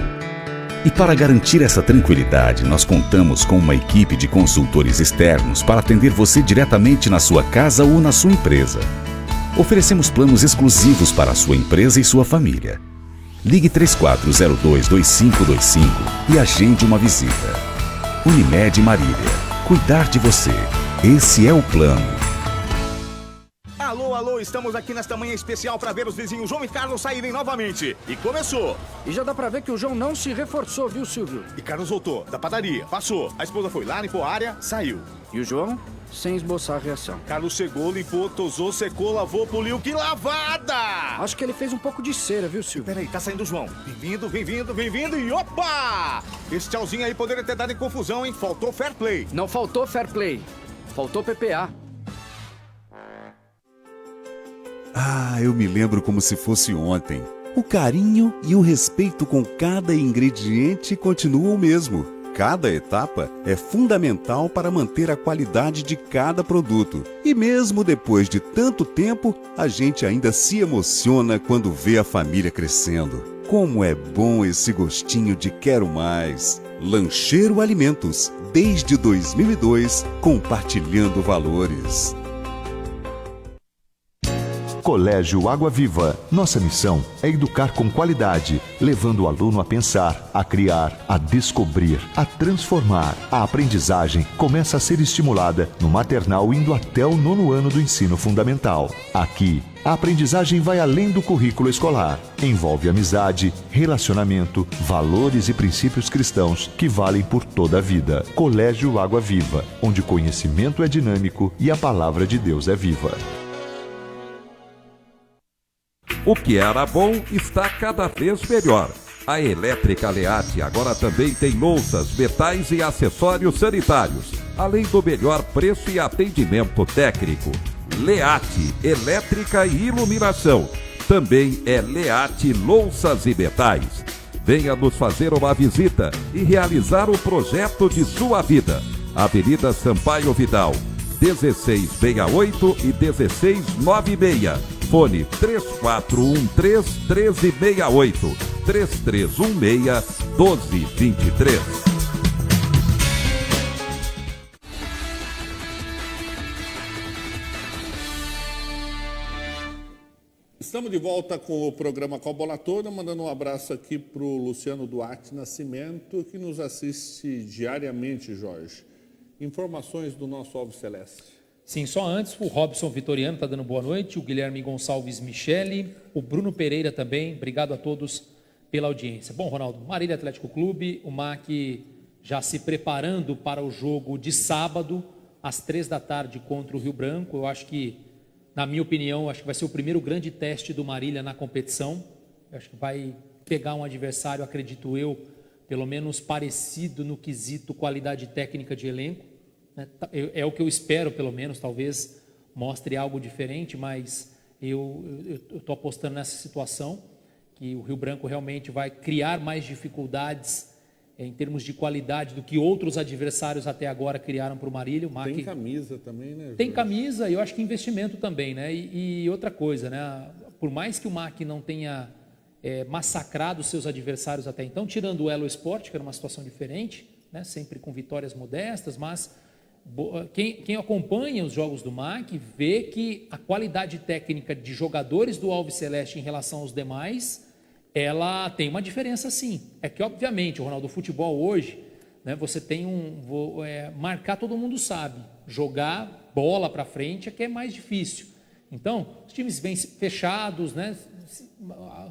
E para garantir essa tranquilidade, nós contamos com uma equipe de consultores externos para atender você diretamente na sua casa ou na sua empresa. Oferecemos planos exclusivos para a sua empresa e sua família. Ligue 3402-2525 e agende uma visita. Unimed Marília. Cuidar de você. Esse é o plano. Alô, alô, estamos aqui nesta manhã especial para ver os vizinhos João e Carlos saírem novamente. E começou. E já dá pra ver que o João não se reforçou, viu, Silvio? E Carlos voltou da padaria, passou. A esposa foi lá, limpou a área, saiu. E o João, sem esboçar reação. Carlos chegou, limpou, tosou, secou, lavou, poliu. Que lavada! Acho que ele fez um pouco de cera, viu, Silvio? Peraí, tá saindo o João. Bem-vindo, bem-vindo, bem-vindo e opa! Esse tchauzinho aí poderia ter dado em confusão, hein? Faltou fair play. Não faltou fair play. Faltou PPA. Ah, eu me lembro como se fosse ontem. O carinho e o respeito com cada ingrediente continuam o mesmo. Cada etapa é fundamental para manter a qualidade de cada produto. E mesmo depois de tanto tempo, a gente ainda se emociona quando vê a família crescendo. Como é bom esse gostinho de quero mais. Lancheiro Alimentos, desde 2002, compartilhando valores. Colégio Água Viva. Nossa missão é educar com qualidade, levando o aluno a pensar, a criar, a descobrir, a transformar. A aprendizagem começa a ser estimulada no maternal indo até o 9º ano do ensino fundamental. Aqui, a aprendizagem vai além do currículo escolar. Envolve amizade, relacionamento, valores e princípios cristãos que valem por toda a vida. Colégio Água Viva, onde o conhecimento é dinâmico e a palavra de Deus é viva. O que era bom está cada vez melhor. A Elétrica Leate agora também tem louças, metais e acessórios sanitários, além do melhor preço e atendimento técnico. Leate, elétrica e iluminação. Também é Leate Louças e Metais. Venha nos fazer uma visita e realizar o projeto de sua vida. Avenida Sampaio Vidal, 1668 e 1696. Fone 3413-1368, 3316-1223. Estamos de volta com o programa Com a Bola Toda, mandando um abraço aqui para o Luciano Duarte Nascimento, que nos assiste diariamente, Jorge. Informações do nosso Alves Celeste. Sim, só antes, o Robson Vitoriano está dando boa noite, o Guilherme Gonçalves Michele, o Bruno Pereira também, obrigado a todos pela audiência. Bom, Ronaldo, Marília Atlético Clube, o MAC já se preparando para o jogo de sábado, às 3 da tarde contra o Rio Branco. Eu acho que, na minha opinião, acho que vai ser o primeiro grande teste do Marília na competição. Eu acho que vai pegar um adversário, acredito eu, pelo menos parecido no quesito qualidade técnica de elenco. É o que eu espero, pelo menos, talvez mostre algo diferente, mas eu estou apostando nessa situação, que o Rio Branco realmente vai criar mais dificuldades em termos de qualidade do que outros adversários até agora criaram para o Marília. Tem camisa também, né, Jorge? Tem camisa e eu acho que investimento também, né? E outra coisa, né? Por mais que o MAC não tenha massacrado seus adversários até então, tirando o Elo Sport, que era uma situação diferente, né? Sempre com vitórias modestas, mas quem acompanha os jogos do MAC vê que a qualidade técnica de jogadores do Alves Celeste em relação aos demais, ela tem uma diferença sim. É que obviamente, Ronaldo, o futebol hoje, né, você tem marcar todo mundo sabe, jogar bola para frente é que é mais difícil. Então, os times vêm fechados, né,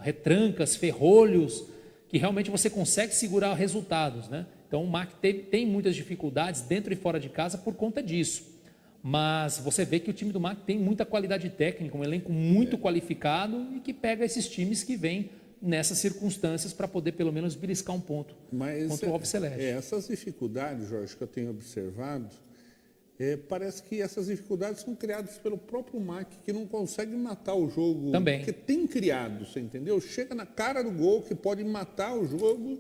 retrancas, ferrolhos, que realmente você consegue segurar resultados, né? Então o MAC tem muitas dificuldades dentro e fora de casa por conta disso. Mas você vê que o time do MAC tem muita qualidade técnica, um elenco muito qualificado e que pega esses times que vêm nessas circunstâncias para poder pelo menos beliscar um ponto contra o Alves Celeste. Essas dificuldades, Jorge, que eu tenho observado, parece que essas dificuldades são criadas pelo próprio MAC, que não consegue matar o jogo. Também. Porque tem criado, você entendeu? Chega na cara do gol que pode matar o jogo,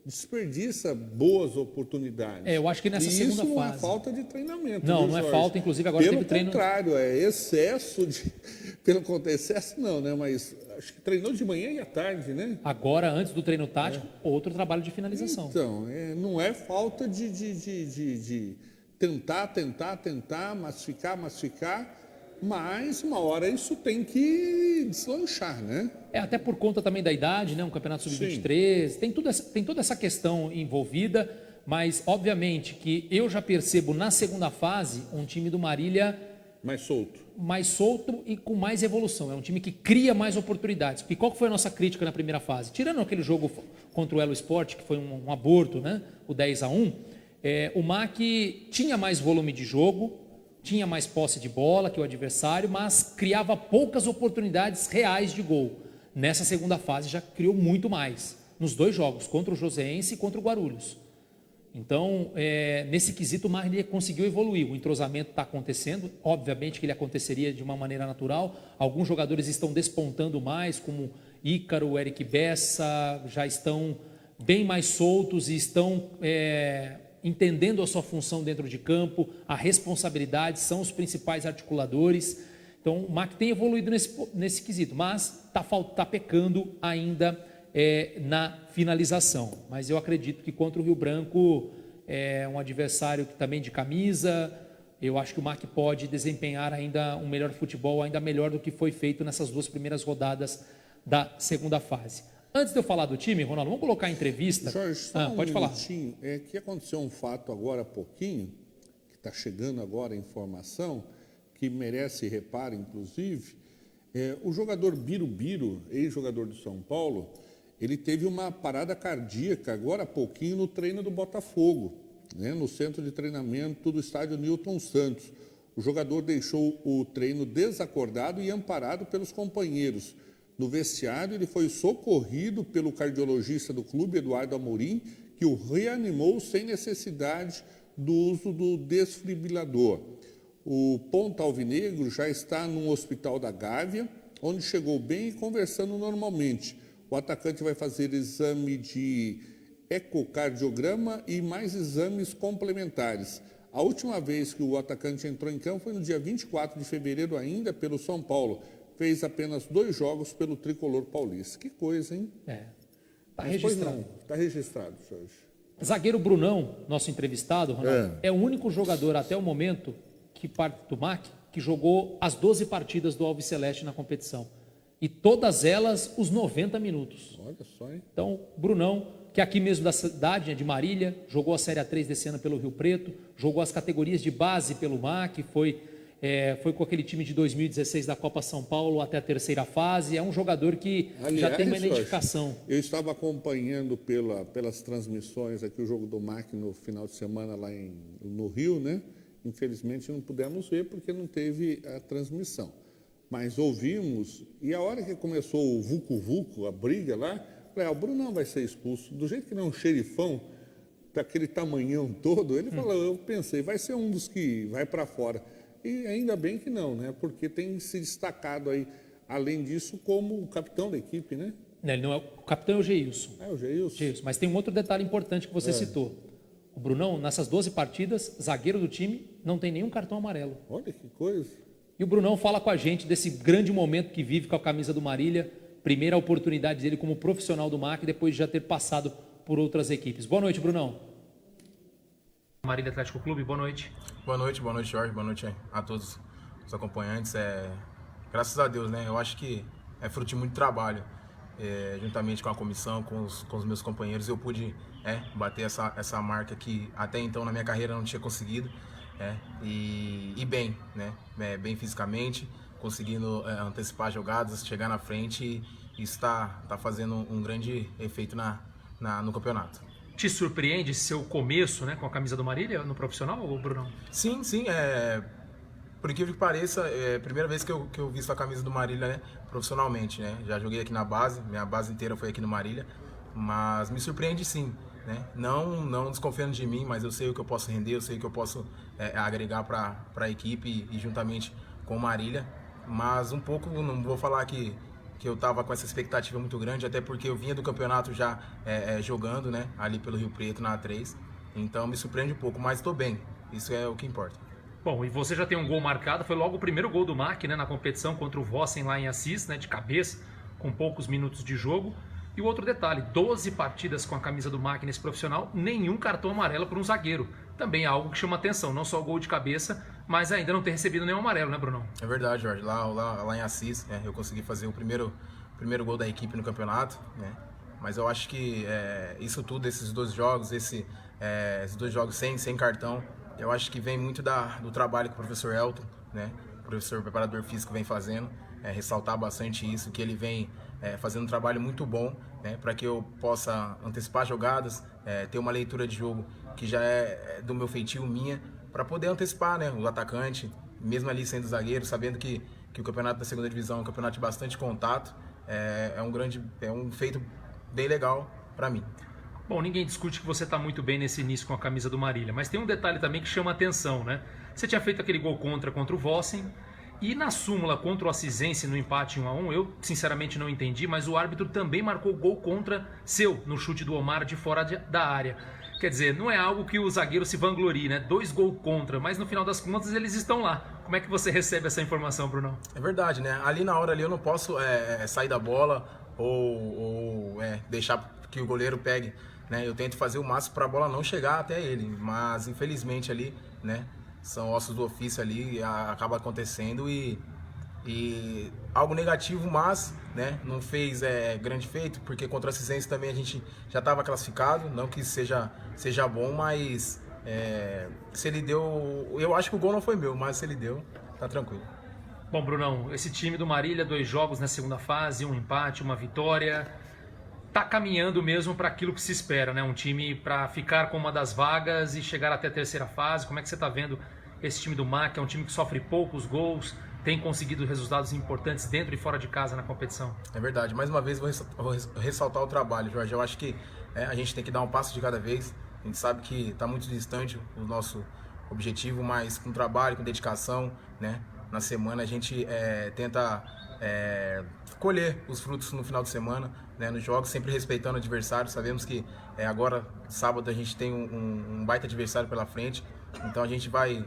desperdiça boas oportunidades. Eu acho que nessa segunda fase. Isso não fase. É falta de treinamento. Não, viu, não é Jorge? falta, inclusive agora teve treino. Pelo contrário, é excesso de. Excesso não, né? Mas acho que treinou de manhã e à tarde, né? Agora, antes do treino tático, outro trabalho de finalização. Então, não é falta de tentar, massificar, mas uma hora isso tem que deslanchar, né? Até por conta também da idade, né? Um campeonato sub-23, tem toda essa questão envolvida, mas obviamente que eu já percebo na segunda fase um time do Marília mais solto e com mais evolução. É um time que cria mais oportunidades. E qual que foi a nossa crítica na primeira fase? Tirando aquele jogo contra o Elo Sport, que foi um aborto, né? O 10-1, o MAC tinha mais volume de jogo, tinha mais posse de bola que o adversário, mas criava poucas oportunidades reais de gol. Nessa segunda fase já criou muito mais, nos dois jogos, contra o Joseense e contra o Guarulhos. Então, nesse quesito, o Marília conseguiu evoluir. O entrosamento está acontecendo, obviamente que ele aconteceria de uma maneira natural. Alguns jogadores estão despontando mais, como Ícaro, Eric Bessa, já estão bem mais soltos e estão entendendo a sua função dentro de campo, a responsabilidade, são os principais articuladores. Então, o MAC tem evoluído nesse quesito, mas está pecando ainda na finalização. Mas eu acredito que contra o Rio Branco é um adversário que também de camisa. Eu acho que o MAC pode desempenhar ainda um melhor futebol, ainda melhor do que foi feito nessas duas primeiras rodadas da segunda fase. Antes de eu falar do time, Ronaldo, vamos colocar a entrevista. Jorge, só pode falar. Que aconteceu um fato agora há pouquinho, que está chegando agora a informação, que merece reparo, inclusive. O jogador Birubiru, ex-jogador do São Paulo, ele teve uma parada cardíaca agora há pouquinho no treino do Botafogo, né, no centro de treinamento do estádio Newton Santos. O jogador deixou o treino desacordado e amparado pelos companheiros. No vestiário, ele foi socorrido pelo cardiologista do clube, Eduardo Amorim, que o reanimou sem necessidade do uso do desfibrilador. O ponta alvinegro já está no hospital da Gávea, onde chegou bem e conversando normalmente. O atacante vai fazer exame de ecocardiograma e mais exames complementares. A última vez que o atacante entrou em campo foi no dia 24 de fevereiro ainda pelo São Paulo. Fez apenas 2 jogos pelo tricolor paulista. Que coisa, hein? Está registrado. Está registrado, Jorge. Zagueiro Brunão, nosso entrevistado, Ronaldo, é o único jogador até o momento que parte do MAC que jogou as 12 partidas do Alves Celeste na competição. E todas elas os 90 minutos. Olha só, hein? Então, Brunão, que é aqui mesmo da cidade, de Marília, jogou a Série A3 desse ano pelo Rio Preto, jogou as categorias de base pelo MAC, foi com aquele time de 2016 da Copa São Paulo até a terceira fase. É um jogador que já tem uma identificação. Eu estava acompanhando pelas transmissões aqui o jogo do MAC no final de semana lá no Rio, né? Infelizmente não pudemos ver porque não teve a transmissão. Mas ouvimos, e a hora que começou o vucu-vucu, a briga lá, falei, o Brunão vai ser expulso. Do jeito que ele é um xerifão, daquele tamanhão todo, ele falou, eu pensei, vai ser um dos que vai para fora. E ainda bem que não, né? Porque tem se destacado aí, além disso, como o capitão da equipe, né? Ele não é, o capitão é o Geilson. É o Geilson. Mas tem um outro detalhe importante que você citou. O Brunão, nessas 12 partidas, zagueiro do time, não tem nenhum cartão amarelo. Olha que coisa. E o Brunão fala com a gente desse grande momento que vive com a camisa do Marília, primeira oportunidade dele como profissional do MAC, depois de já ter passado por outras equipes. Boa noite, Brunão. Marília Atlético Clube, boa noite. Boa noite, Jorge, boa noite a todos os acompanhantes. Graças a Deus, né? Eu acho que é fruto de muito trabalho. Juntamente com a comissão, com os meus companheiros, eu pude bater essa marca que até então na minha carreira não tinha conseguido. E bem, né? Bem fisicamente, conseguindo antecipar jogadas, chegar na frente e isso está fazendo um grande efeito no campeonato. Te surpreende seu começo, né, com a camisa do Marília no profissional, ou Brunão? Sim, Por incrível que pareça, é a primeira vez que eu visto a camisa do Marília, né, profissionalmente, né? Já joguei aqui na base, minha base inteira foi aqui no Marília, mas me surpreende sim, né? Não desconfiando de mim, mas eu sei o que eu posso render, eu sei o que eu posso agregar para a equipe e juntamente com o Marília, mas um pouco, não vou falar que eu estava com essa expectativa muito grande, até porque eu vinha do campeonato já jogando, né, ali pelo Rio Preto na A3, então me surpreende um pouco, mas estou bem, isso é o que importa. Bom, e você já tem um gol marcado, foi logo o primeiro gol do Mac, né, na competição contra o Vossen lá em Assis, né, de cabeça, com poucos minutos de jogo. E o outro detalhe, 12 partidas com a camisa do Mac nesse profissional, nenhum cartão amarelo para um zagueiro. Também é algo que chama atenção, não só o gol de cabeça, mas ainda não ter recebido nenhum amarelo, né, Brunão? É verdade, Jorge, lá em Assis, né, eu consegui fazer o primeiro gol da equipe no campeonato, né, mas eu acho que isso tudo, esses 2 jogos, esses 2 jogos sem cartão, eu acho que vem muito do trabalho que o professor Elton, né, o professor preparador físico, vem fazendo, ressaltar bastante isso, que ele vem fazendo um trabalho muito bom, né, para que eu possa antecipar jogadas, ter uma leitura de jogo que já é do meu feitio, minha, para poder antecipar, né, o atacante, mesmo ali sendo zagueiro, sabendo que o campeonato da segunda divisão é um campeonato de bastante contato, é um feito bem legal para mim. Bom, ninguém discute que você está muito bem nesse início com a camisa do Marília, mas tem um detalhe também que chama a atenção, né? Você tinha feito aquele gol contra o Vossen, e na súmula contra o Assisense no empate 1-1, eu sinceramente não entendi, mas o árbitro também marcou gol contra seu, no chute do Omar de fora da área. Quer dizer, não é algo que o zagueiro se vanglorie, né? 2 gols contra, mas no final das contas eles estão lá. Como é que você recebe essa informação, Brunão? É verdade, né? Ali na hora eu não posso sair da bola ou deixar que o goleiro pegue, né? Eu tento fazer o máximo para a bola não chegar até ele, mas infelizmente ali, né, são ossos do ofício ali, acaba acontecendo e algo negativo, mas, né, não fez grande feito, porque contra a Cisense também a gente já estava classificado, não que seja bom, mas se ele deu, eu acho que o gol não foi meu, mas se ele deu, tá tranquilo. Bom, Brunão, esse time do Marília, 2 jogos na segunda fase, 1 empate, 1 vitória, tá caminhando mesmo para aquilo que se espera, né? Um time para ficar com uma das vagas e chegar até a terceira fase. Como é que você está vendo esse time do MAC? É um time que sofre poucos gols, tem conseguido resultados importantes dentro e fora de casa na competição. É verdade. Mais uma vez vou ressaltar o trabalho, Jorge. Eu acho que a gente tem que dar um passo de cada vez. A gente sabe que está muito distante o nosso objetivo, mas com trabalho, com dedicação, né? Na semana a gente tenta colher os frutos no final de semana, né, nos jogos, sempre respeitando o adversário. Sabemos que agora, sábado, a gente tem um baita adversário pela frente, então a gente vai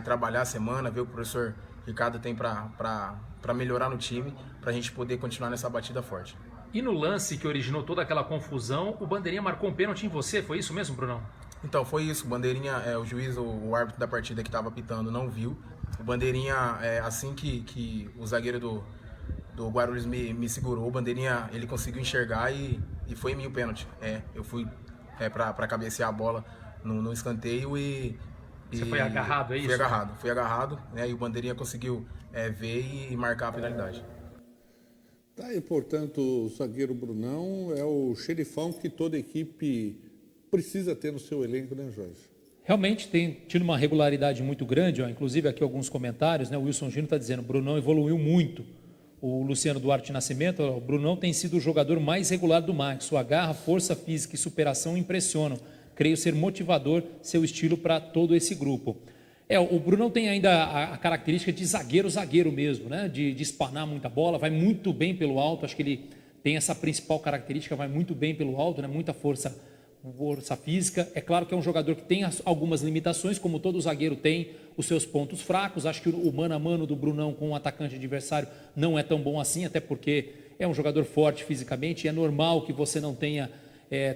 trabalhar a semana, ver o que o professor Ricardo tem para melhorar no time, para a gente poder continuar nessa batida forte. E no lance que originou toda aquela confusão, o Bandeirinha marcou um pênalti em você, foi isso mesmo, Brunão? Então, foi isso. O Bandeirinha, o juiz, o árbitro da partida que estava apitando, não viu. O Bandeirinha, assim que o zagueiro do Guarulhos me segurou, o Bandeirinha, ele conseguiu enxergar e foi em mim o pênalti. Eu fui para cabecear a bola no escanteio e... Você foi agarrado, é isso? Fui agarrado, né, e o Bandeirinha conseguiu ver e marcar a penalidade. Tá aí, portanto, o zagueiro Brunão é o xerifão que toda equipe precisa ter no seu elenco, né, Jorge? Realmente tem tido uma regularidade muito grande, inclusive aqui alguns comentários, né? O Wilson Gino está dizendo, o Brunão evoluiu muito. O Luciano Duarte Nascimento, o Brunão tem sido o jogador mais regular do MAC. Sua garra, força física e superação impressionam. Creio ser motivador seu estilo para todo esse grupo. O Brunão tem ainda a característica de zagueiro mesmo, né? De espanar muita bola, vai muito bem pelo alto. Acho que ele tem essa principal característica, vai muito bem pelo alto, né? Muita força física. É claro que é um jogador que tem algumas limitações, como todo zagueiro tem os seus pontos fracos. Acho que o mano a mano do Brunão com o atacante adversário não é tão bom assim, até porque é um jogador forte fisicamente, e é normal que você não tenha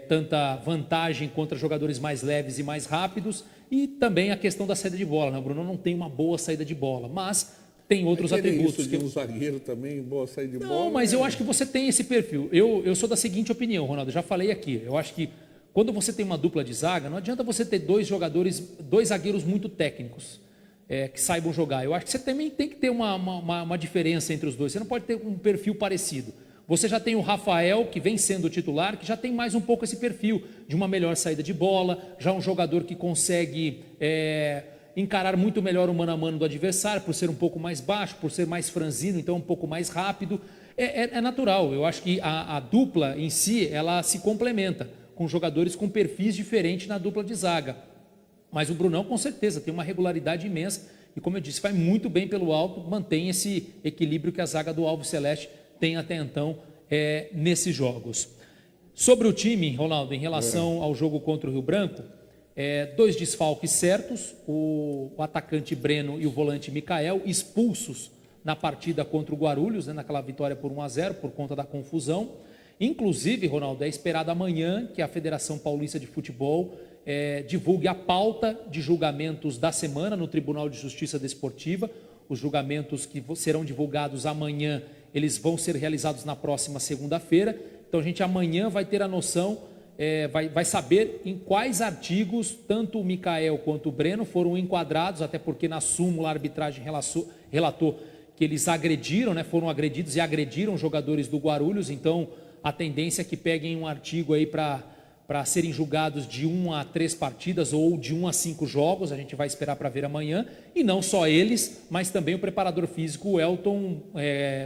tanta vantagem contra jogadores mais leves e mais rápidos. E também a questão da saída de bola, né? O Brunão não tem uma boa saída de bola, mas tem outros atributos. Isso de um zagueiro também, boa saída de bola. Não, mas eu acho que você tem esse perfil. Eu sou da seguinte opinião, Ronaldo, já falei aqui, eu acho que quando você tem uma dupla de zaga, não adianta você ter dois zagueiros muito técnicos, que saibam jogar. Eu acho que você também tem que ter uma diferença entre os dois. Você não pode ter um perfil parecido. Você já tem o Rafael, que vem sendo titular, que já tem mais um pouco esse perfil de uma melhor saída de bola, já um jogador que consegue encarar muito melhor o mano a mano do adversário, por ser um pouco mais baixo, por ser mais franzino, então um pouco mais rápido. É natural, eu acho que a dupla em si, ela se complementa, com jogadores com perfis diferentes na dupla de zaga. Mas o Brunão, com certeza, tem uma regularidade imensa e, como eu disse, vai muito bem pelo alto, mantém esse equilíbrio que a zaga do Alvo Celeste tem até então nesses jogos. Sobre o time, Ronaldo, em relação ao jogo contra o Rio Branco, 2 desfalques certos, o atacante Breno e o volante Micael, expulsos na partida contra o Guarulhos, naquela vitória por 1-0, por conta da confusão. Inclusive, Ronaldo, é esperado amanhã que a Federação Paulista de Futebol divulgue a pauta de julgamentos da semana no Tribunal de Justiça Desportiva. Os julgamentos que serão divulgados amanhã, eles vão ser realizados na próxima segunda-feira. Então a gente amanhã vai ter a noção, vai saber em quais artigos tanto o Micael quanto o Breno foram enquadrados, até porque na súmula a arbitragem relatou que eles foram agredidos e agrediram jogadores do Guarulhos. Então a tendência é que peguem um artigo aí para serem julgados de 1 a 3 partidas ou de 1 a 5 jogos. A gente vai esperar para ver amanhã. E não só eles, mas também o preparador físico, o Elton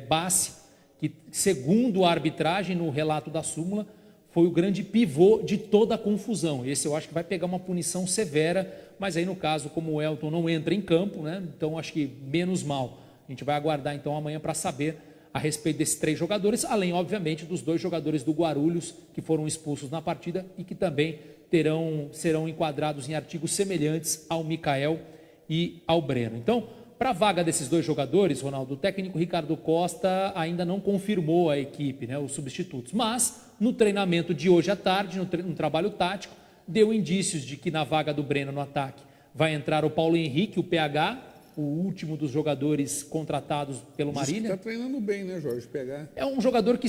Bassi, que, segundo a arbitragem, no relato da súmula, foi o grande pivô de toda a confusão. Esse eu acho que vai pegar uma punição severa, mas aí no caso, como o Elton não entra em campo, então acho que menos mal. A gente vai aguardar então amanhã para saber a respeito desses 3 jogadores, além obviamente dos 2 jogadores do Guarulhos que foram expulsos na partida e que também serão enquadrados em artigos semelhantes ao Micael e ao Breno. Então, para a vaga desses 2 jogadores, Ronaldo, o técnico Ricardo Costa ainda não confirmou a equipe, os substitutos, mas no treinamento de hoje à tarde, no trabalho tático, deu indícios de que na vaga do Breno no ataque vai entrar o Paulo Henrique, o PH, o último dos jogadores contratados pelo Marília. Está treinando bem, né, Jorge? PH. É um jogador que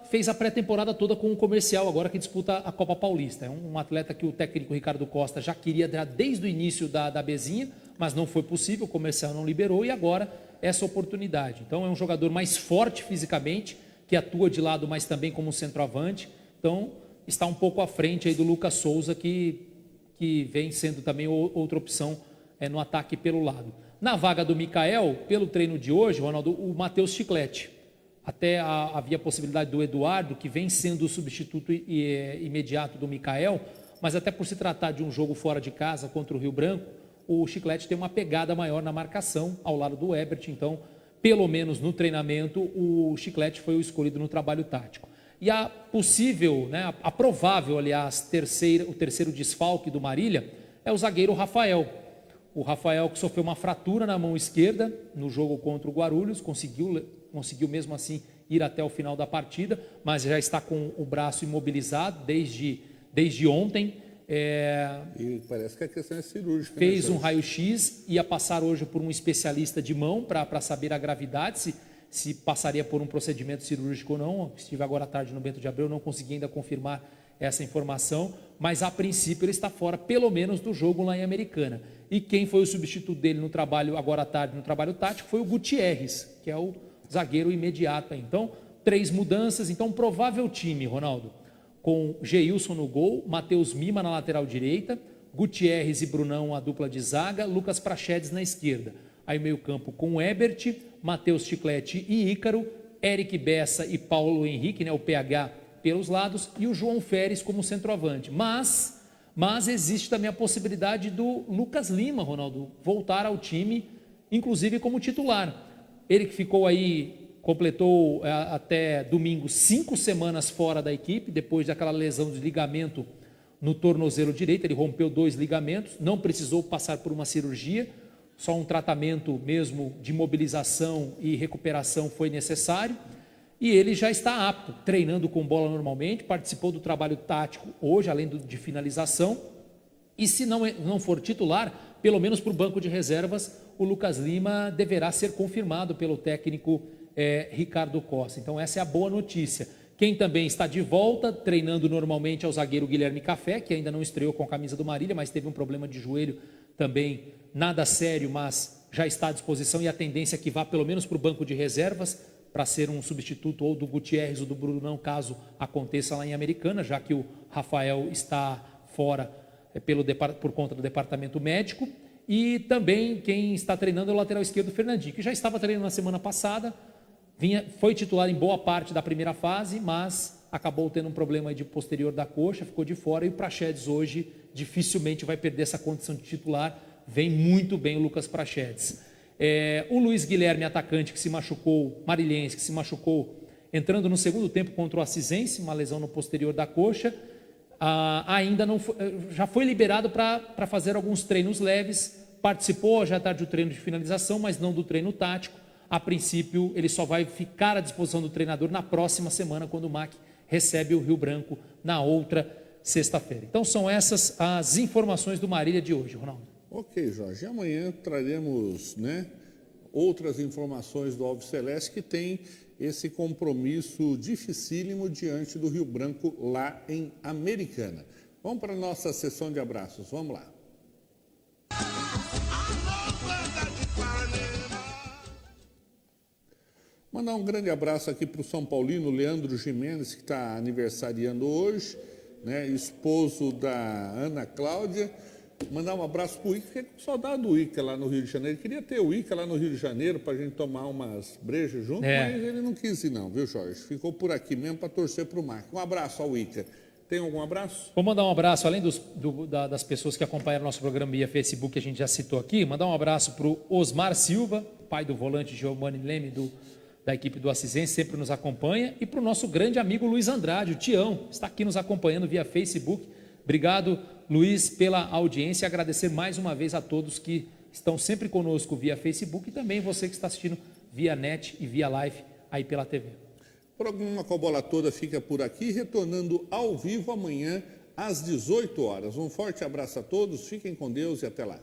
fez a pré-temporada toda com o comercial, agora que disputa a Copa Paulista. É um atleta que o técnico Ricardo Costa já queria desde o início da Bezinha, mas não foi possível, o comercial não liberou e agora essa oportunidade. Então é um jogador mais forte fisicamente, que atua de lado, mas também como centroavante. Então está um pouco à frente aí do Lucas Souza, que vem sendo também outra opção no ataque pelo lado. Na vaga do Micael, pelo treino de hoje, Ronaldo, o Matheus Chiclete. Até havia a possibilidade do Eduardo, que vem sendo o substituto imediato do Micael, mas até por se tratar de um jogo fora de casa contra o Rio Branco, o Chiclete tem uma pegada maior na marcação ao lado do Ebert. Então, pelo menos no treinamento, o Chiclete foi o escolhido no trabalho tático. E a possível, a provável, aliás, o terceiro desfalque do Marília é o zagueiro Rafael. O Rafael, que sofreu uma fratura na mão esquerda no jogo contra o Guarulhos, conseguiu mesmo assim ir até o final da partida, mas já está com o braço imobilizado desde ontem. E parece que a questão é cirúrgica. Fez um raio-x, ia passar hoje por um especialista de mão para saber a gravidade, se passaria por um procedimento cirúrgico ou não. Estive agora à tarde no Bento de Abreu, não consegui ainda confirmar essa informação, mas a princípio ele está fora, pelo menos, do jogo lá em Americana. E quem foi o substituto dele no trabalho, agora à tarde, no trabalho tático, foi o Gutierrez, que é o zagueiro imediato. Então, 3 mudanças. Então, provável time, Ronaldo, com Geilson no gol, Matheus Mima na lateral direita, Gutierrez e Brunão a dupla de zaga, Lucas Prachedes na esquerda. Aí meio campo com Ebert, Matheus Chiclete e Ícaro, Eric Bessa e Paulo Henrique, o PH, pelos lados, e o João Feres como centroavante. Mas existe também a possibilidade do Lucas Lima, Ronaldo, voltar ao time, inclusive como titular. Ele que ficou aí, completou até domingo 5 semanas fora da equipe, depois daquela lesão de ligamento no tornozelo direito. Ele rompeu 2 ligamentos, não precisou passar por uma cirurgia, só um tratamento mesmo de mobilização e recuperação foi necessário. E ele já está apto, treinando com bola normalmente, participou do trabalho tático hoje, além de finalização. E se não for titular, pelo menos para o banco de reservas, o Lucas Lima deverá ser confirmado pelo técnico Ricardo Costa. Então essa é a boa notícia. Quem também está de volta, treinando normalmente, é o zagueiro Guilherme Café, que ainda não estreou com a camisa do Marília, mas teve um problema de joelho também, nada sério, mas já está à disposição, e a tendência é que vá pelo menos para o banco de reservas, para ser um substituto ou do Gutierrez ou do Brunão, caso aconteça lá em Americana, já que o Rafael está fora por conta do departamento médico. E também quem está treinando é o lateral esquerdo Fernandinho, que já estava treinando na semana passada, foi titular em boa parte da primeira fase, mas acabou tendo um problema aí de posterior da coxa, ficou de fora, e o Praxedes hoje dificilmente vai perder essa condição de titular. Vem muito bem o Lucas Praxedes. O Luiz Guilherme, atacante, que se machucou, marilhense, que se machucou entrando no segundo tempo contra o Assisense, uma lesão no posterior da coxa, ainda não foi, já foi liberado para fazer alguns treinos leves, participou já tarde do treino de finalização, mas não do treino tático. A princípio, ele só vai ficar à disposição do treinador na próxima semana, quando o MAC recebe o Rio Branco na outra sexta-feira. Então são essas as informações do Marília de hoje, Ronaldo. Ok, Jorge. Amanhã traremos, outras informações do Alves Celeste, que tem esse compromisso dificílimo diante do Rio Branco lá em Americana. Vamos para a nossa sessão de abraços. Vamos lá. Mandar um grande abraço aqui para o São Paulino Leandro Gimenez, que está aniversariando hoje, esposo da Ana Cláudia. Mandar um abraço para o Ica, fiquei com saudade do Ica lá no Rio de Janeiro. Queria ter o Ica lá no Rio de Janeiro para a gente tomar umas brejas junto, mas ele não quis ir não, viu, Jorge? Ficou por aqui mesmo para torcer para o Marco. Um abraço ao Ica. Tem algum abraço? Vou mandar um abraço, além das pessoas que acompanharam nosso programa via Facebook, que a gente já citou aqui, mandar um abraço para o Osmar Silva, pai do volante Giovanni Leme, da equipe do Assisense, sempre nos acompanha, e para o nosso grande amigo Luiz Andrade, o Tião, está aqui nos acompanhando via Facebook. Obrigado, Luiz, pela audiência. Agradecer mais uma vez a todos que estão sempre conosco via Facebook, e também você que está assistindo via net e via live aí pela TV. O programa Com a Bola Toda fica por aqui, retornando ao vivo amanhã às 18 horas. Um forte abraço a todos, fiquem com Deus e até lá.